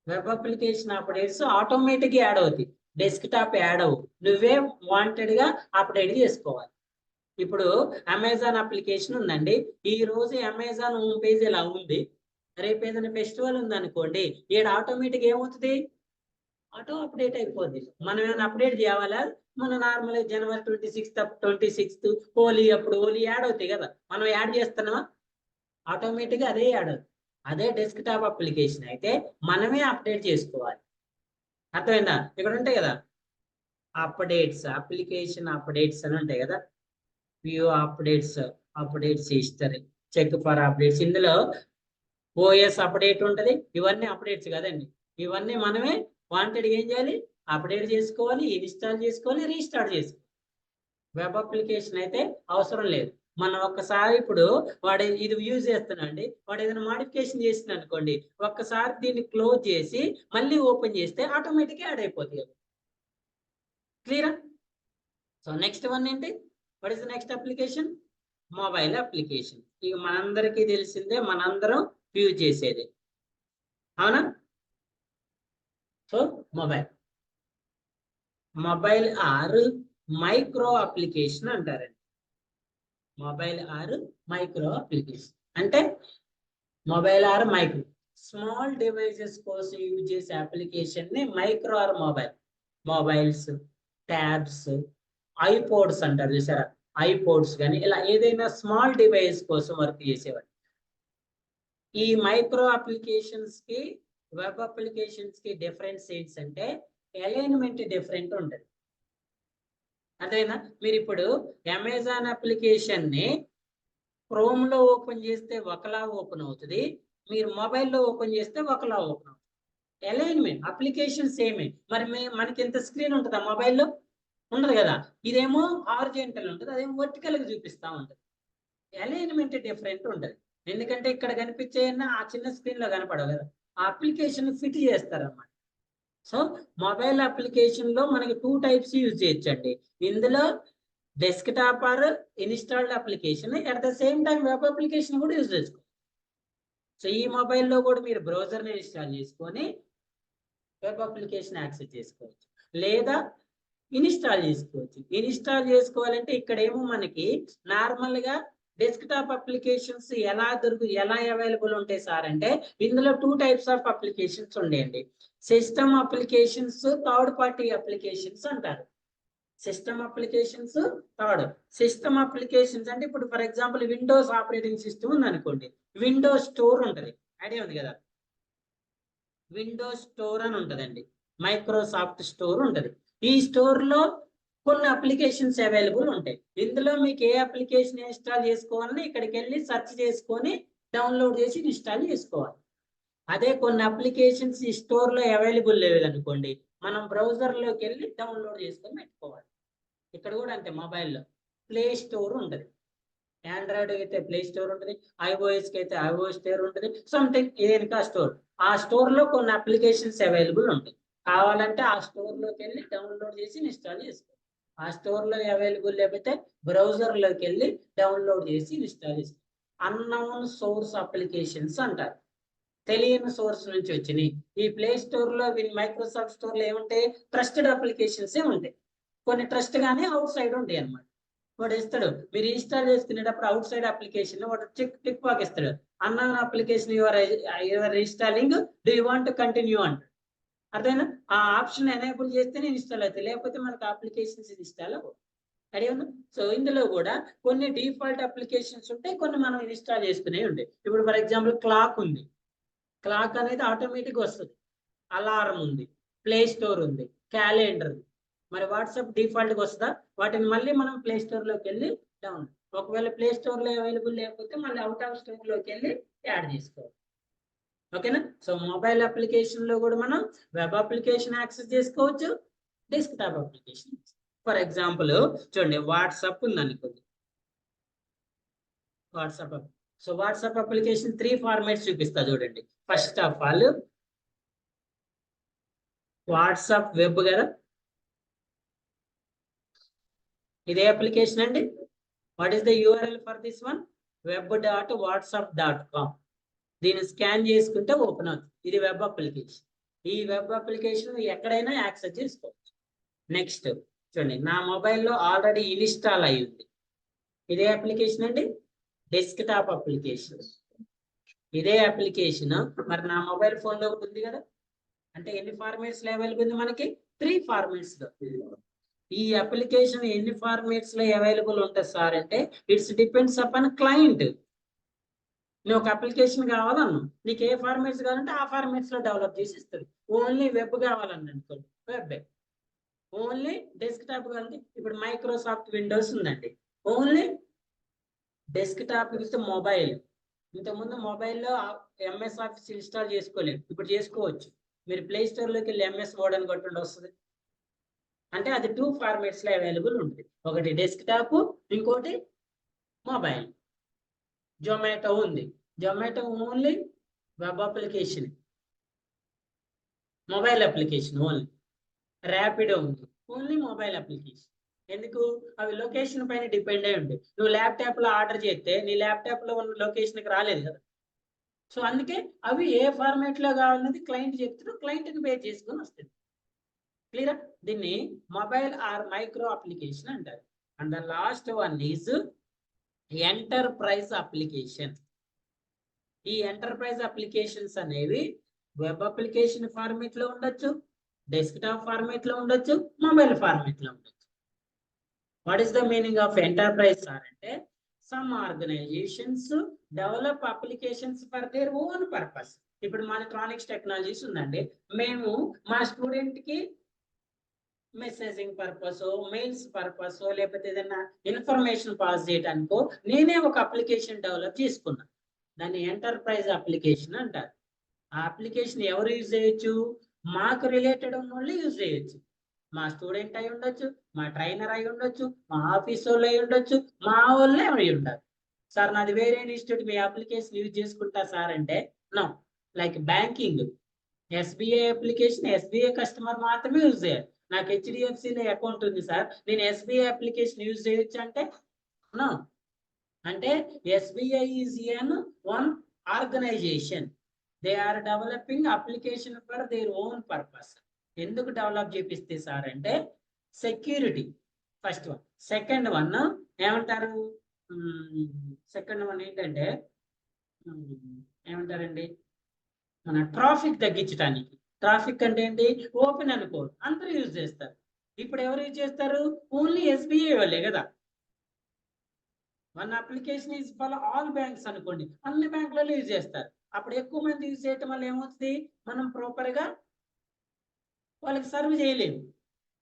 Web application updates automatic add అవుతాయి, డెస్క్ టాప్ యాడ్ అవ్వు, నువ్వే వాంటెడ్ గా అప్డేట్ చేసుకోవాలి. ఇప్పుడు అమెజాన్ అప్లికేషన్ ఉందండి, ఈ రోజు అమెజాన్ హోమ్ పేజ్ ఇలా ఉంది. రేపు ఏదైనా ఫెస్టివల్ ఉందనుకోండి, ఈడ ఆటోమేటిక్ ఏమవుతుంది? ఆటో అప్డేట్ అయిపోద్ది. మనం ఏమైనా అప్డేట్ చేయాలా? మనం నార్మల్ జనవరి 26th హోలీ అప్పుడు హోలీ యాడ్ అవుతాయి కదా, మనం యాడ్ చేస్తున్నామా? ఆటోమేటిక్ అదే యాడ్ అవుతుంది. అదే డెస్క్ టాప్ అప్లికేషన్ అయితే మనమే అప్డేట్ చేసుకోవాలి. అర్థమైందా? ఇక్కడ ఉంటాయి కదా అప్డేట్స్, అప్లికేషన్ అప్డేట్స్ అని ఉంటాయి కదా, view updates history, check for updates. ఇందులో ఓఎస్ అప్డేట్ ఉంటది. ఇవన్నీ అప్డేట్స్ కదండి, ఇవన్నీ మనమే వాంటెడ్ ఏం చేయాలి? అప్డేట్ చేసుకోవాలి, ఇన్స్టాల్ చేసుకోవాలి, రీస్టార్ట్ చేసుకోవాలి. వెబ్ అప్లికేషన్ అయితే అవసరం లేదు. మనం ఒక్కసారి ఇప్పుడు వాడు ఇది యూజ్ చేస్తున్నాండి, వాడు ఏదైనా మాడిఫికేషన్ చేసిన అనుకోండి, ఒక్కసారి దీన్ని క్లోజ్ చేసి మళ్ళీ ఓపెన్ చేస్తే ఆటోమేటిక్గా యాడ్ అయిపోతుంది. క్లియరా? సో నెక్స్ట్ వన్ ఏంటి? What is the next application? Mobile application. ఇక మనందరికీ తెలిసిందే, మనందరం యూజ్ చేసేది, అవునా? So mobile are micro application అంటారండి. మొబైల్ ఆర్ మైక్రో అప్లికేషన్ అంటే mobile are micro small devices కోసం యూజ్ చేసే అప్లికేషన్ ని micro are mobiles, tabs, iPods అంటారు చూసారా, ఐపోడ్స్ కానీ ఇలా ఏదైనా స్మాల్ డివైస్ కోసం వర్క్ చేసేవాడు. ఈ మైక్రో అప్లికేషన్స్ కి వెబ్ అప్లికేషన్స్ కి డిఫరెన్స్ ఏంటంటే అలైన్మెంట్ డిఫరెంట్ ఉంటుంది. అదేనా? మీరు ఇప్పుడు అమెజాన్ అప్లికేషన్ ని క్రోమ్ లో ఓపెన్ చేస్తే ఒకలా ఓపెన్ అవుతుంది, మీరు మొబైల్లో ఓపెన్ చేస్తే ఒకలా ఓపెన్ అవుతుంది. అలైన్మెంట్ అప్లికేషన్ సేమే. మరి మనకి ఎంత స్క్రీన్ ఉంటుందా మొబైల్లో? ఉండదు కదా. ఇదేమో హారిజాంటల్ ఉంటుంది, అదేమో వర్టికల్ గా చూపిస్తా ఉంటుంది. అలైన్మెంట్ డిఫరెంట్ ఉంటుంది. ఎందుకంటే ఇక్కడ కనిపించేయన్నా ఆ చిన్న స్క్రీన్ లో కనపడవు కదా, ఆ అప్లికేషన్ ఫిట్ చేస్తారన్నమాట. సో మొబైల్ అప్లికేషన్ లో మనకి 2 టైప్స్ యూజ్ చేయొచ్చండి. ఇందులో desktop are installed application, at the same time web application కూడా యూజ్ చేసుకోవచ్చు. సో ఈ మొబైల్లో కూడా మీరు బ్రౌజర్ని ఇన్స్టాల్ చేసుకొని వెబ్ అప్లికేషన్ యాక్సెస్ చేసుకోవచ్చు, లేదా ఇన్స్టాల్ చేసుకోవచ్చు. ఇన్స్టాల్ చేసుకోవాలంటే ఇక్కడ ఏమో మనకి నార్మల్ గా డెస్క్టాప్ అప్లికేషన్స్ ఎలా అవైలబుల్ ఉంటాయి సార్ అంటే, ఇందులో 2 టైప్స్ ఆఫ్ అప్లికేషన్స్ ఉండేయండి. System applications, third party applications అంటారు. సిస్టమ్ అప్లికేషన్స్, సిస్టమ్ అప్లికేషన్స్ అంటే ఇప్పుడు for example Windows operating system ఉంది అనుకోండి, విండోస్ స్టోర్ ఉంటుంది, ఐడియా ఉంది కదా, విండోస్ స్టోర్ అని ఉంటుందండి, మైక్రోసాఫ్ట్ స్టోర్ ఉంటుంది. ఈ స్టోర్ లో కొన్ని అప్లికేషన్స్ అవైలబుల్ ఉంటాయి. ఇందులో మీకు ఏ అప్లికేషన్ ఇన్స్టాల్ చేసుకోవాలని ఇక్కడికి వెళ్ళి సెర్చ్ చేసుకొని డౌన్లోడ్ చేసి ఇన్స్టాల్ చేసుకోవాలి. అదే కొన్ని అప్లికేషన్స్ ఈ స్టోర్ లో అవైలబుల్ లేదు అనుకోండి, మనం బ్రౌజర్ లోకి వెళ్ళి డౌన్లోడ్ చేసుకొని పెట్టుకోవాలి. ఇక్కడ కూడా అంతే, మొబైల్లో ప్లే స్టోర్ ఉంటుంది, ఆండ్రాయిడ్ అయితే ప్లే స్టోర్ ఉంటుంది, ఐఓఎస్ కి అయితే ఐఓఎస్ స్టోర్ ఉంటుంది, సంథింగ్ ఏదైనా స్టోర్. ఆ స్టోర్ లో కొన్ని అప్లికేషన్స్ అవైలబుల్ ఉంటాయి. కావాలంటే ఆ స్టోర్ లోకి వెళ్ళి డౌన్లోడ్ చేసి ఇన్స్టాల్ చేసుకోవాలి. ఆ స్టోర్ లో అవైలబుల్ లేకపోతే బ్రౌజర్ లోకి వెళ్ళి డౌన్లోడ్ చేసి ఇన్స్టాల్ చేసుకోవాలి. అన్నోన్ సోర్స్ అప్లికేషన్స్ అంటారు, తెలియని సోర్స్ నుంచి వచ్చినాయి. ఈ ప్లే స్టోర్ లో మైక్రోసాఫ్ట్ స్టోర్ లో ఏముంటాయి? ట్రస్టెడ్ అప్లికేషన్స్ ఉంటాయి. కొన్ని ట్రస్ట్ గానే అవుట్ సైడ్ ఉంటాయి అన్నమాట. వాడు ఇస్తాడు, మీరు ఇన్స్టాల్ చేసుకునేటప్పుడు అవుట్ సైడ్ అప్లికేషన్ వాడు టిక్ బాక్ ఇస్తాడు, unknown application your installing, do you want to continue అంటాడు. అర్థమైనా? ఆ ఆప్షన్ ఎనేబుల్ చేస్తేనే ఇన్స్టాల్ అవుతాయి, లేకపోతే మనకు అప్లికేషన్స్ ఇన్స్టాల్ అవ్వవు. అడిగాను. సో ఇందులో కూడా కొన్ని డిఫాల్ట్ అప్లికేషన్స్ ఉంటాయి, కొన్ని మనం ఇన్స్టాల్ చేసుకునేవి ఉంటాయి. ఇప్పుడు ఫర్ ఎగ్జాంపుల్ క్లాక్ ఉంది, క్లాక్ అనేది ఆటోమేటిక్ వస్తుంది. అలారం ఉంది, ప్లే స్టోర్ ఉంది, క్యాలెండర్ ఉంది. మరి వాట్సాప్ డిఫాల్ట్ గా వస్తుందా? వాటిని మళ్ళీ మనం ప్లే స్టోర్ లోకి వెళ్ళి డౌన్, ఒకవేళ ప్లే స్టోర్ లో అవైలబుల్ లేకపోతే మళ్ళీ అవుట్ ఆఫ్ స్టోర్ లోకి వెళ్ళి యాడ్ చేసుకోవాలి. ఓకేనా? సో మొబైల్ అప్లికేషన్ లో కూడా మనం వెబ్ అప్లికేషన్ యాక్సెస్ చేసుకోవచ్చు, డెస్క్టాప్ అప్లికేషన్. ఫర్ ఎగ్జాంపుల్ చూడండి, వాట్సాప్ ఉంది అనుకోండి, WhatsApp. So WhatsApp application 3 formats చూపిస్తా చూడండి. First of all WhatsApp web కదా, ఇదే అప్లికేషన్ అండి. What is the URL for this one? web.whatsapp.com. దీన్ని స్కాన్ చేసుకుంటే ఓపెన్ అవుతుంది. ఇది వెబ్ అప్లికేషన్. ఈ వెబ్ అప్లికేషన్ ఎక్కడైనా యాక్సెస్ చేసుకోవచ్చు. నెక్స్ట్ చూడండి, నా మొబైల్లో ఆల్రెడీ ఇన్స్టాల్ అయి ఉంది, ఇదే అప్లికేషన్ అండి, డెస్క్టాప్ అప్లికేషన్. ఇదే అప్లికేషన్ మరి నా మొబైల్ ఫోన్ లో ఉంది కదా, అంటే ఎన్ని ఫార్మాట్స్ లో అవైలబుల్ ఉంది మనకి? 3 ఫార్మాట్స్ లో. ఈ అప్లికేషన్ ఎన్ని ఫార్మాట్స్ లో అవైలబుల్ ఉంటుంది సార్ అంటే, ఇట్స్ డిపెండ్స్ అపాన్ క్లయింట్. నువ్వు ఒక అప్లికేషన్ కావాలన్నా, నీకు ఏ ఫార్మాట్స్ కావాలంటే ఆ ఫార్మాట్స్ లో డెవలప్ చేసి ఇస్తుంది. ఓన్లీ వెబ్ కావాలని అనుకోండి, వెబ్. ఓన్లీ డెస్క్టాప్ కావాలంటే, ఇప్పుడు మైక్రోసాఫ్ట్ విండోస్ ఉందండి, ఓన్లీ డెస్క్టాప్ విత్ మొబైల్. ఇంతకుముందు మొబైల్లో ఎంఎస్ ఆఫీస్ ఇన్స్టాల్ చేసుకోలేదు, ఇప్పుడు చేసుకోవచ్చు. మీరు ప్లే స్టోర్ లోకి వెళ్ళి ఎంఎస్ వర్డ్ అని కొట్టండి, వస్తుంది. అంటే అది 2 ఫార్మాట్స్ లో అవైలబుల్ ఉంటుంది. ఒకటి డెస్క్టాప్, ఇంకోటి మొబైల్. జొమాటో ఉంది, Zomato only web application, mobile application only. Rapido ఉంది, ఓన్లీ మొబైల్ అప్లికేషన్. ఎందుకు? అవి లొకేషన్ పైన డిపెండ్ అయి ఉంటాయి. నువ్వు ల్యాప్టాప్ లో ఆర్డర్ చేస్తే నీ ల్యాప్టాప్ లో ఉన్న లొకేషన్కి రాలేదు కదా. సో అందుకే అవి ఏ ఫార్మాట్ లో కావాలన్నది క్లయింట్ చెప్తున్నా, క్లయింట్ ని బేస్ చేసుకొని వస్తుంది. క్లియర్? దీన్ని మొబైల్ ఆర్ మైక్రో అప్లికేషన్ అంటారు. And the last one is enterprise application. ఈ ఎంటర్ప్రైజ్ అప్లికేషన్స్ అనేవి వెబ్ అప్లికేషన్ ఫార్మేట్ లో ఉండొచ్చు, డెస్క్టాప్ ఫార్మేట్ లో ఉండొచ్చు, మొబైల్ ఫార్మేట్ లో ఉండొచ్చు. What is the meaning of enterprise sir అంటే, some organisations develop applications for their own purpose. ఇప్పుడు మానిట్రానిక్స్ టెక్నాలజీస్ ఉందండి, మేము మా స్టూడెంట్ కి మెసేజింగ్ పర్పస్, మెయిల్స్ పర్పస్, లేకపోతే ఏదైనా ఇన్ఫర్మేషన్ పాస్ చేయడానికో నేనే ఒక అప్లికేషన్ డెవలప్ చేసుకున్నా, దాన్ని ఎంటర్ప్రైజ్ అప్లికేషన్ అంటారు. ఆ అప్లికేషన్ ఎవరు యూజ్ చేయొచ్చు? మాకు రిలేటెడ్ ఉన్న వాళ్ళు యూజ్ చేయొచ్చు. మా స్టూడెంట్ అయి ఉండొచ్చు, మా ట్రైనర్ అయి ఉండొచ్చు, మా ఆఫీస్ వాళ్ళు అయి ఉండొచ్చు, మా వాళ్ళే అయి ఉండాలి. సార్ నాది వేరే ఇన్స్టిట్యూట్, మీ అప్లికేషన్ యూజ్ చేసుకుంటా సార్ అంటే no. Like banking, SBI application SBI customer మాత్రమే యూజ్ చేయాలి. నాకు హెచ్డిఎఫ్సిలో అకౌంట్ ఉంది సార్, నేను ఎస్బీఐ అప్లికేషన్ యూజ్ చేయొచ్చు అంటే నో. అంటే SBI is an one organisation, they are developing application for their own purpose. ఎందుకు డెవలప్ చేపిస్తే సార్ అంటే security first one. Second one ఏమంటారు? సెకండ్ వన్ ఏంటంటే ఏమంటారండి, మన ట్రాఫిక్ తగ్గించడానికి. ట్రాఫిక్ అంటే ఏంటి? ఓపెన్ అనుకో, అందరూ యూజ్ చేస్తారు. ఇప్పుడు ఎవరు యూజ్ చేస్తారు? ఓన్లీ ఎస్బీఐ వాళ్ళే కదా. One application is for all banks అనుకోండి, అన్ని బ్యాంకులలో యూజ్ చేస్తారు. అప్పుడు ఎక్కువ మంది యూజ్ చేయటం వల్ల ఏమవుతుంది? మనం ప్రాపర్ గా వాళ్ళకి సర్వ్ చేయలేము,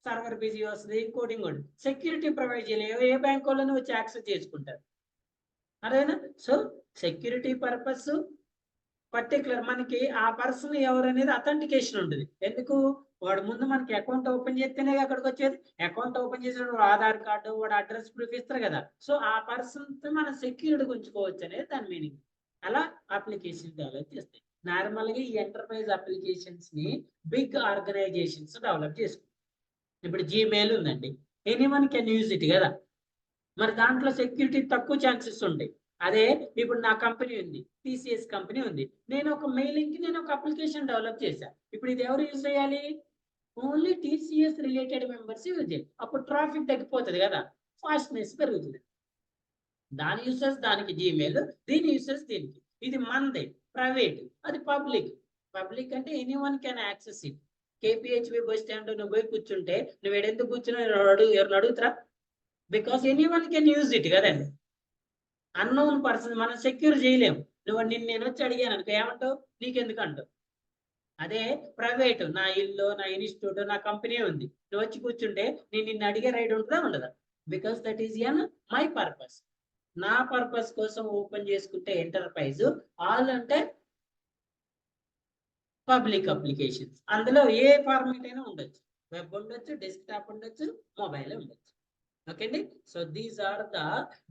సర్వర్ బిజీ వస్తుంది, కోడింగ్ కూడా. సెక్యూరిటీ ప్రొవైడ్ చేయలేము, ఏ బ్యాంక్ వాళ్ళని వచ్చి యాక్సెస్ చేసుకుంటారు. అదేనా? సో సెక్యూరిటీ పర్పస్ పర్టికులర్ మనకి ఆ పర్సన్ ఎవరు అనేది అథెంటికేషన్ ఉంటుంది. ఎందుకు? వాడు ముందు మనకి అకౌంట్ ఓపెన్ చేస్తేనే అక్కడికి వచ్చేది. అకౌంట్ ఓపెన్ చేసినప్పుడు ఆధార్ కార్డు, వాడు అడ్రస్ ప్రూఫ్ ఇస్తారు కదా. సో ఆ పర్సన్ మనం సెక్యూర్డ్గా ఉంచుకోవచ్చు అనేది దాని మీనింగ్. అలా అప్లికేషన్ డెవలప్ చేస్తాయి. నార్మల్ గా ఈ ఎంటర్ప్రైజ్ అప్లికేషన్స్ ని బిగ్ ఆర్గనైజేషన్స్ డెవలప్ చేసుకుంటాయి. ఇప్పుడు జీమెయిల్ ఉందండి, ఎనీవన్ కెన్ యూజ్ ఇట్ కదా. మరి దాంట్లో సెక్యూరిటీ తక్కువ ఛాన్సెస్ ఉంటాయి. అదే ఇప్పుడు నా కంపెనీ ఉంది, టీసీఎస్ కంపెనీ ఉంది, నేను ఒక మెయిలింగ్ కి నేను ఒక అప్లికేషన్ డెవలప్ చేశాను. ఇప్పుడు ఇది ఎవరు యూజ్ చేయాలి? Only TCS related members use చేయాలి. అప్పుడు ట్రాఫిక్ తగ్గిపోతుంది కదా, ఫాస్ట్నెస్ పెరుగుతుంది. దాని యూసెస్ దానికి జీమెయిల్, దీని యూసెస్ దీనికి. ఇది మనది ప్రైవేట్, అది పబ్లిక్. పబ్లిక్ అంటే anyone can access it. KPHB bus stand నువ్వు పోయి కూర్చుంటే నువ్వు ఎడెందుకు కూర్చున్నా ఎవరిని అడుగుతారా? Because anyone can use it కదండి. అన్నోన్ పర్సన్ మనం సెక్యూర్ చేయలేము. నువ్వు నేను వచ్చి అడిగాను అనుకో, ఏమంటావు? నీకెందుకు అంటావు. అదే ప్రైవేట్, నా ఇల్లు, నా ఇన్స్టిట్యూట్, నా కంపెనీ ఉంది, నువ్వు వచ్చి కూర్చుంటే నేను నిన్ను అడిగే రైట్ ఉంటుందా ఉండదా? Because that is an my purpose. నా పర్పస్ కోసం ఓపెన్ చేసుకుంటే ఎంటర్ప్రైజ్. ఆల్ అంటే పబ్లిక్ అప్లికేషన్స్. అందులో ఏ ఫార్మాట్ అయినా ఉండొచ్చు, వెబ్ ఉండొచ్చు, డెస్క్టాప్ ఉండొచ్చు, మొబైల్ ఉండొచ్చు. ఓకే అండి. So these are the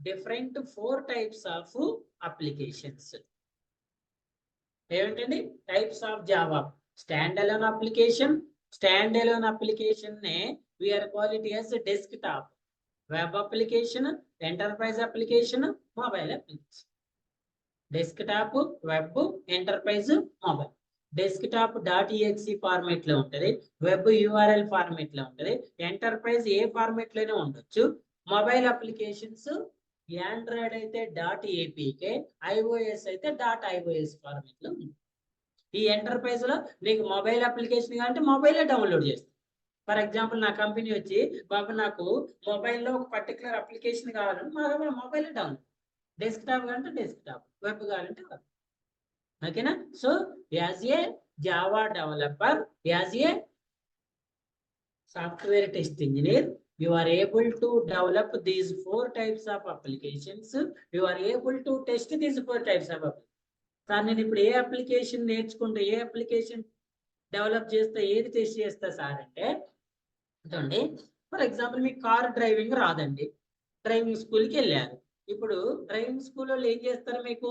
different 4 types of applications. ఏమిటండి? Types of Java. Standalone application, standalone application నే we are call it as desktop. Web application, enterprise application, mobile application. Desktop, web, enterprise, mobile. Desktop .exe format లో ఉంటది, web URL format లో ఉంటది, enterprise ఏ format లోనే ఉండొచ్చు. Mobile applications Android అయితే .apk, iOS అయితే .ios format లో ఉంది. ఈ ఎంటర్ప్రైజ్ లో నీకు మొబైల్ అప్లికేషన్ కావాలంటే మొబైలే డౌన్లోడ్ చేస్తాం. ఫర్ ఎగ్జాంపుల్ నా కంపెనీ వచ్చి, బాబు నాకు మొబైల్లో ఒక పర్టికులర్ అప్లికేషన్ కావాలంటే మా మొబైలే డౌన్లోడ్. డెస్క్టాప్ కావాలంటే డెస్క్టాప్, వెబ్ కావాలంటే వెబ్. ఓకేనా? So as a Java developer, as a software test engineer, you are able to develop these 4 types of applications. You are able to test these 4 types of applications. Sir నేను ఇప్పుడు ఏ application నేర్చుకుంటే, ఏ application develop చేస్తే, ఏది test చేస్తా sir అంటే చూడండి, for example మీకు car driving రాదండి, డ్రైవింగ్ స్కూల్కి వెళ్ళారు. ఇప్పుడు డ్రైవింగ్ స్కూల్ వాళ్ళు ఏం చేస్తారు, మీకు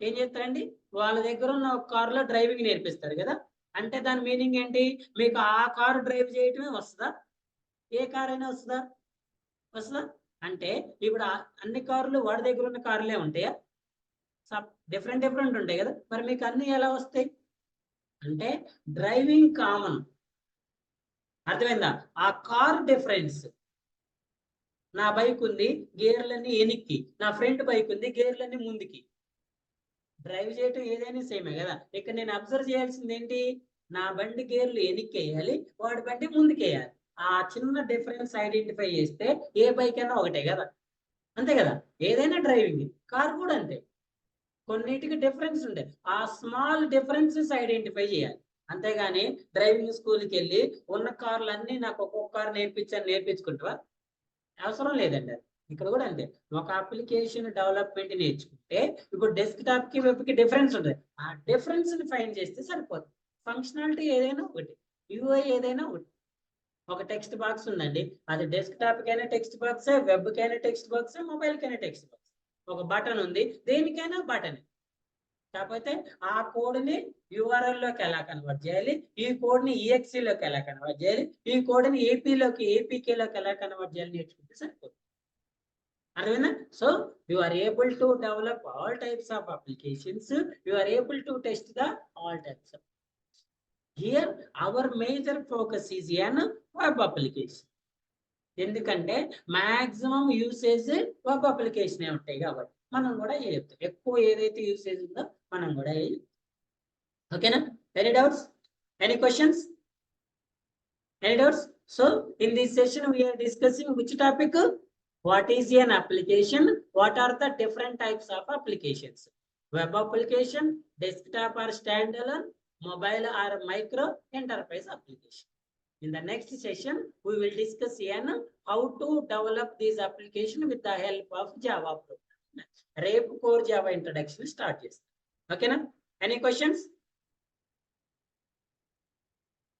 ఏం చేస్తారండి, వాళ్ళ దగ్గర ఉన్న ఒక కారులో డ్రైవింగ్ నేర్పిస్తారు కదా. అంటే దాని మీనింగ్ ఏంటి, మీకు ఆ కారు డ్రైవ్ చేయటమే వస్తుందా, ఏ కార్ అయినా వస్తుందా, వస్తుందా? అంటే ఇప్పుడు అన్ని కార్లు వాడి దగ్గర ఉన్న కార్లే ఉంటాయా, డిఫరెంట్ డిఫరెంట్ ఉంటాయి కదా. మరి మీకు అన్ని ఎలా వస్తాయి అంటే డ్రైవింగ్ కామన్, అర్థమైందా? ఆ కార్ డిఫరెన్స్, నా బైక్ ఉంది గేర్లన్నీ వెనక్కి, నా ఫ్రంట్ బైక్ ఉంది గేర్లన్నీ ముందుకి, డ్రైవ్ చేయటం ఏదైనా సేమే కదా. ఇక్కడ నేను అబ్జర్వ్ చేయాల్సింది ఏంటి, నా బండి గేర్లు వెనక్కి వేయాలి, వాడి బండి ముందుకు వేయాలి. ఆ చిన్న డిఫరెన్స్ ఐడెంటిఫై చేస్తే ఏ బైక్ అయినా ఒకటే కదా, అంతే కదా. ఏదైనా డ్రైవింగ్, కార్ కూడా అంతే, కొన్నిటికి డిఫరెన్స్ ఉంటాయి, ఆ స్మాల్ డిఫరెన్సెస్ ఐడెంటిఫై చేయాలి. అంతేగాని డ్రైవింగ్ స్కూల్కి వెళ్ళి ఉన్న కార్లు అన్ని నాకు ఒక్కొక్క కార్ నేర్పించుకుంటావా, అవసరం లేదండి. అది ఇక్కడ కూడా అంతే, ఒక అప్లికేషన్ డెవలప్మెంట్ నేర్చుకుంటే ఇప్పుడు డెస్క్ టాప్ కి వెబ్ కి డిఫరెన్స్ ఉంటుంది, ఆ డిఫరెన్స్ ని ఫైండ్ చేస్తే సరిపోతుంది. ఫంక్షనాలిటీ ఏదైనా ఒకటి, యూఐ ఏదైనా ఒకటి. ఒక టెక్స్ట్ బాక్స్ ఉందండి, అది డెస్క్ టాప్ కైనా టెక్స్ట్ బాక్స్, వెబ్ కైనా టెక్స్ట్ బాక్స్, మొబైల్ కైనా టెక్స్ట్ బాక్స్. ఒక బటన్ ఉంది, దేనికైనా బటన్. కాకపోతే ఆ కోడ్ ని URL లోకి ఎలా కన్వర్ట్ చేయాలి, ఈ కోడ్ ని EXE లోకి ఎలా కన్వర్ట్ చేయాలి, ఈ కోడ్ ని APK లోకి ఎలా కన్వర్ట్ చేయాలి నేర్చుకుంటే సరిపోతుంది. అర్థమైందా? So you are able to develop all types of applications, you are able to test the all types of. Here our major focus is on web application. ఎందుకంటే మాక్సిమం యూసేజ్ వెబ్ అప్లికేషన్ ఉంటాయి కాబట్టి మనం కూడా చెప్తాం, ఎక్కువ ఏదైతే usage ఉందో మనం కూడా ఓకేనా. Any doubts, any questions, any doubts? So in this session we are discussing which topic, what is an application, what are the different types of applications, web application, desktop or standalone, mobile or micro, enterprise application. In the next session, we will discuss how to develop this application with the help of Java program. రేపు core Java introduction start చేస్తాం. Okay na? Any questions?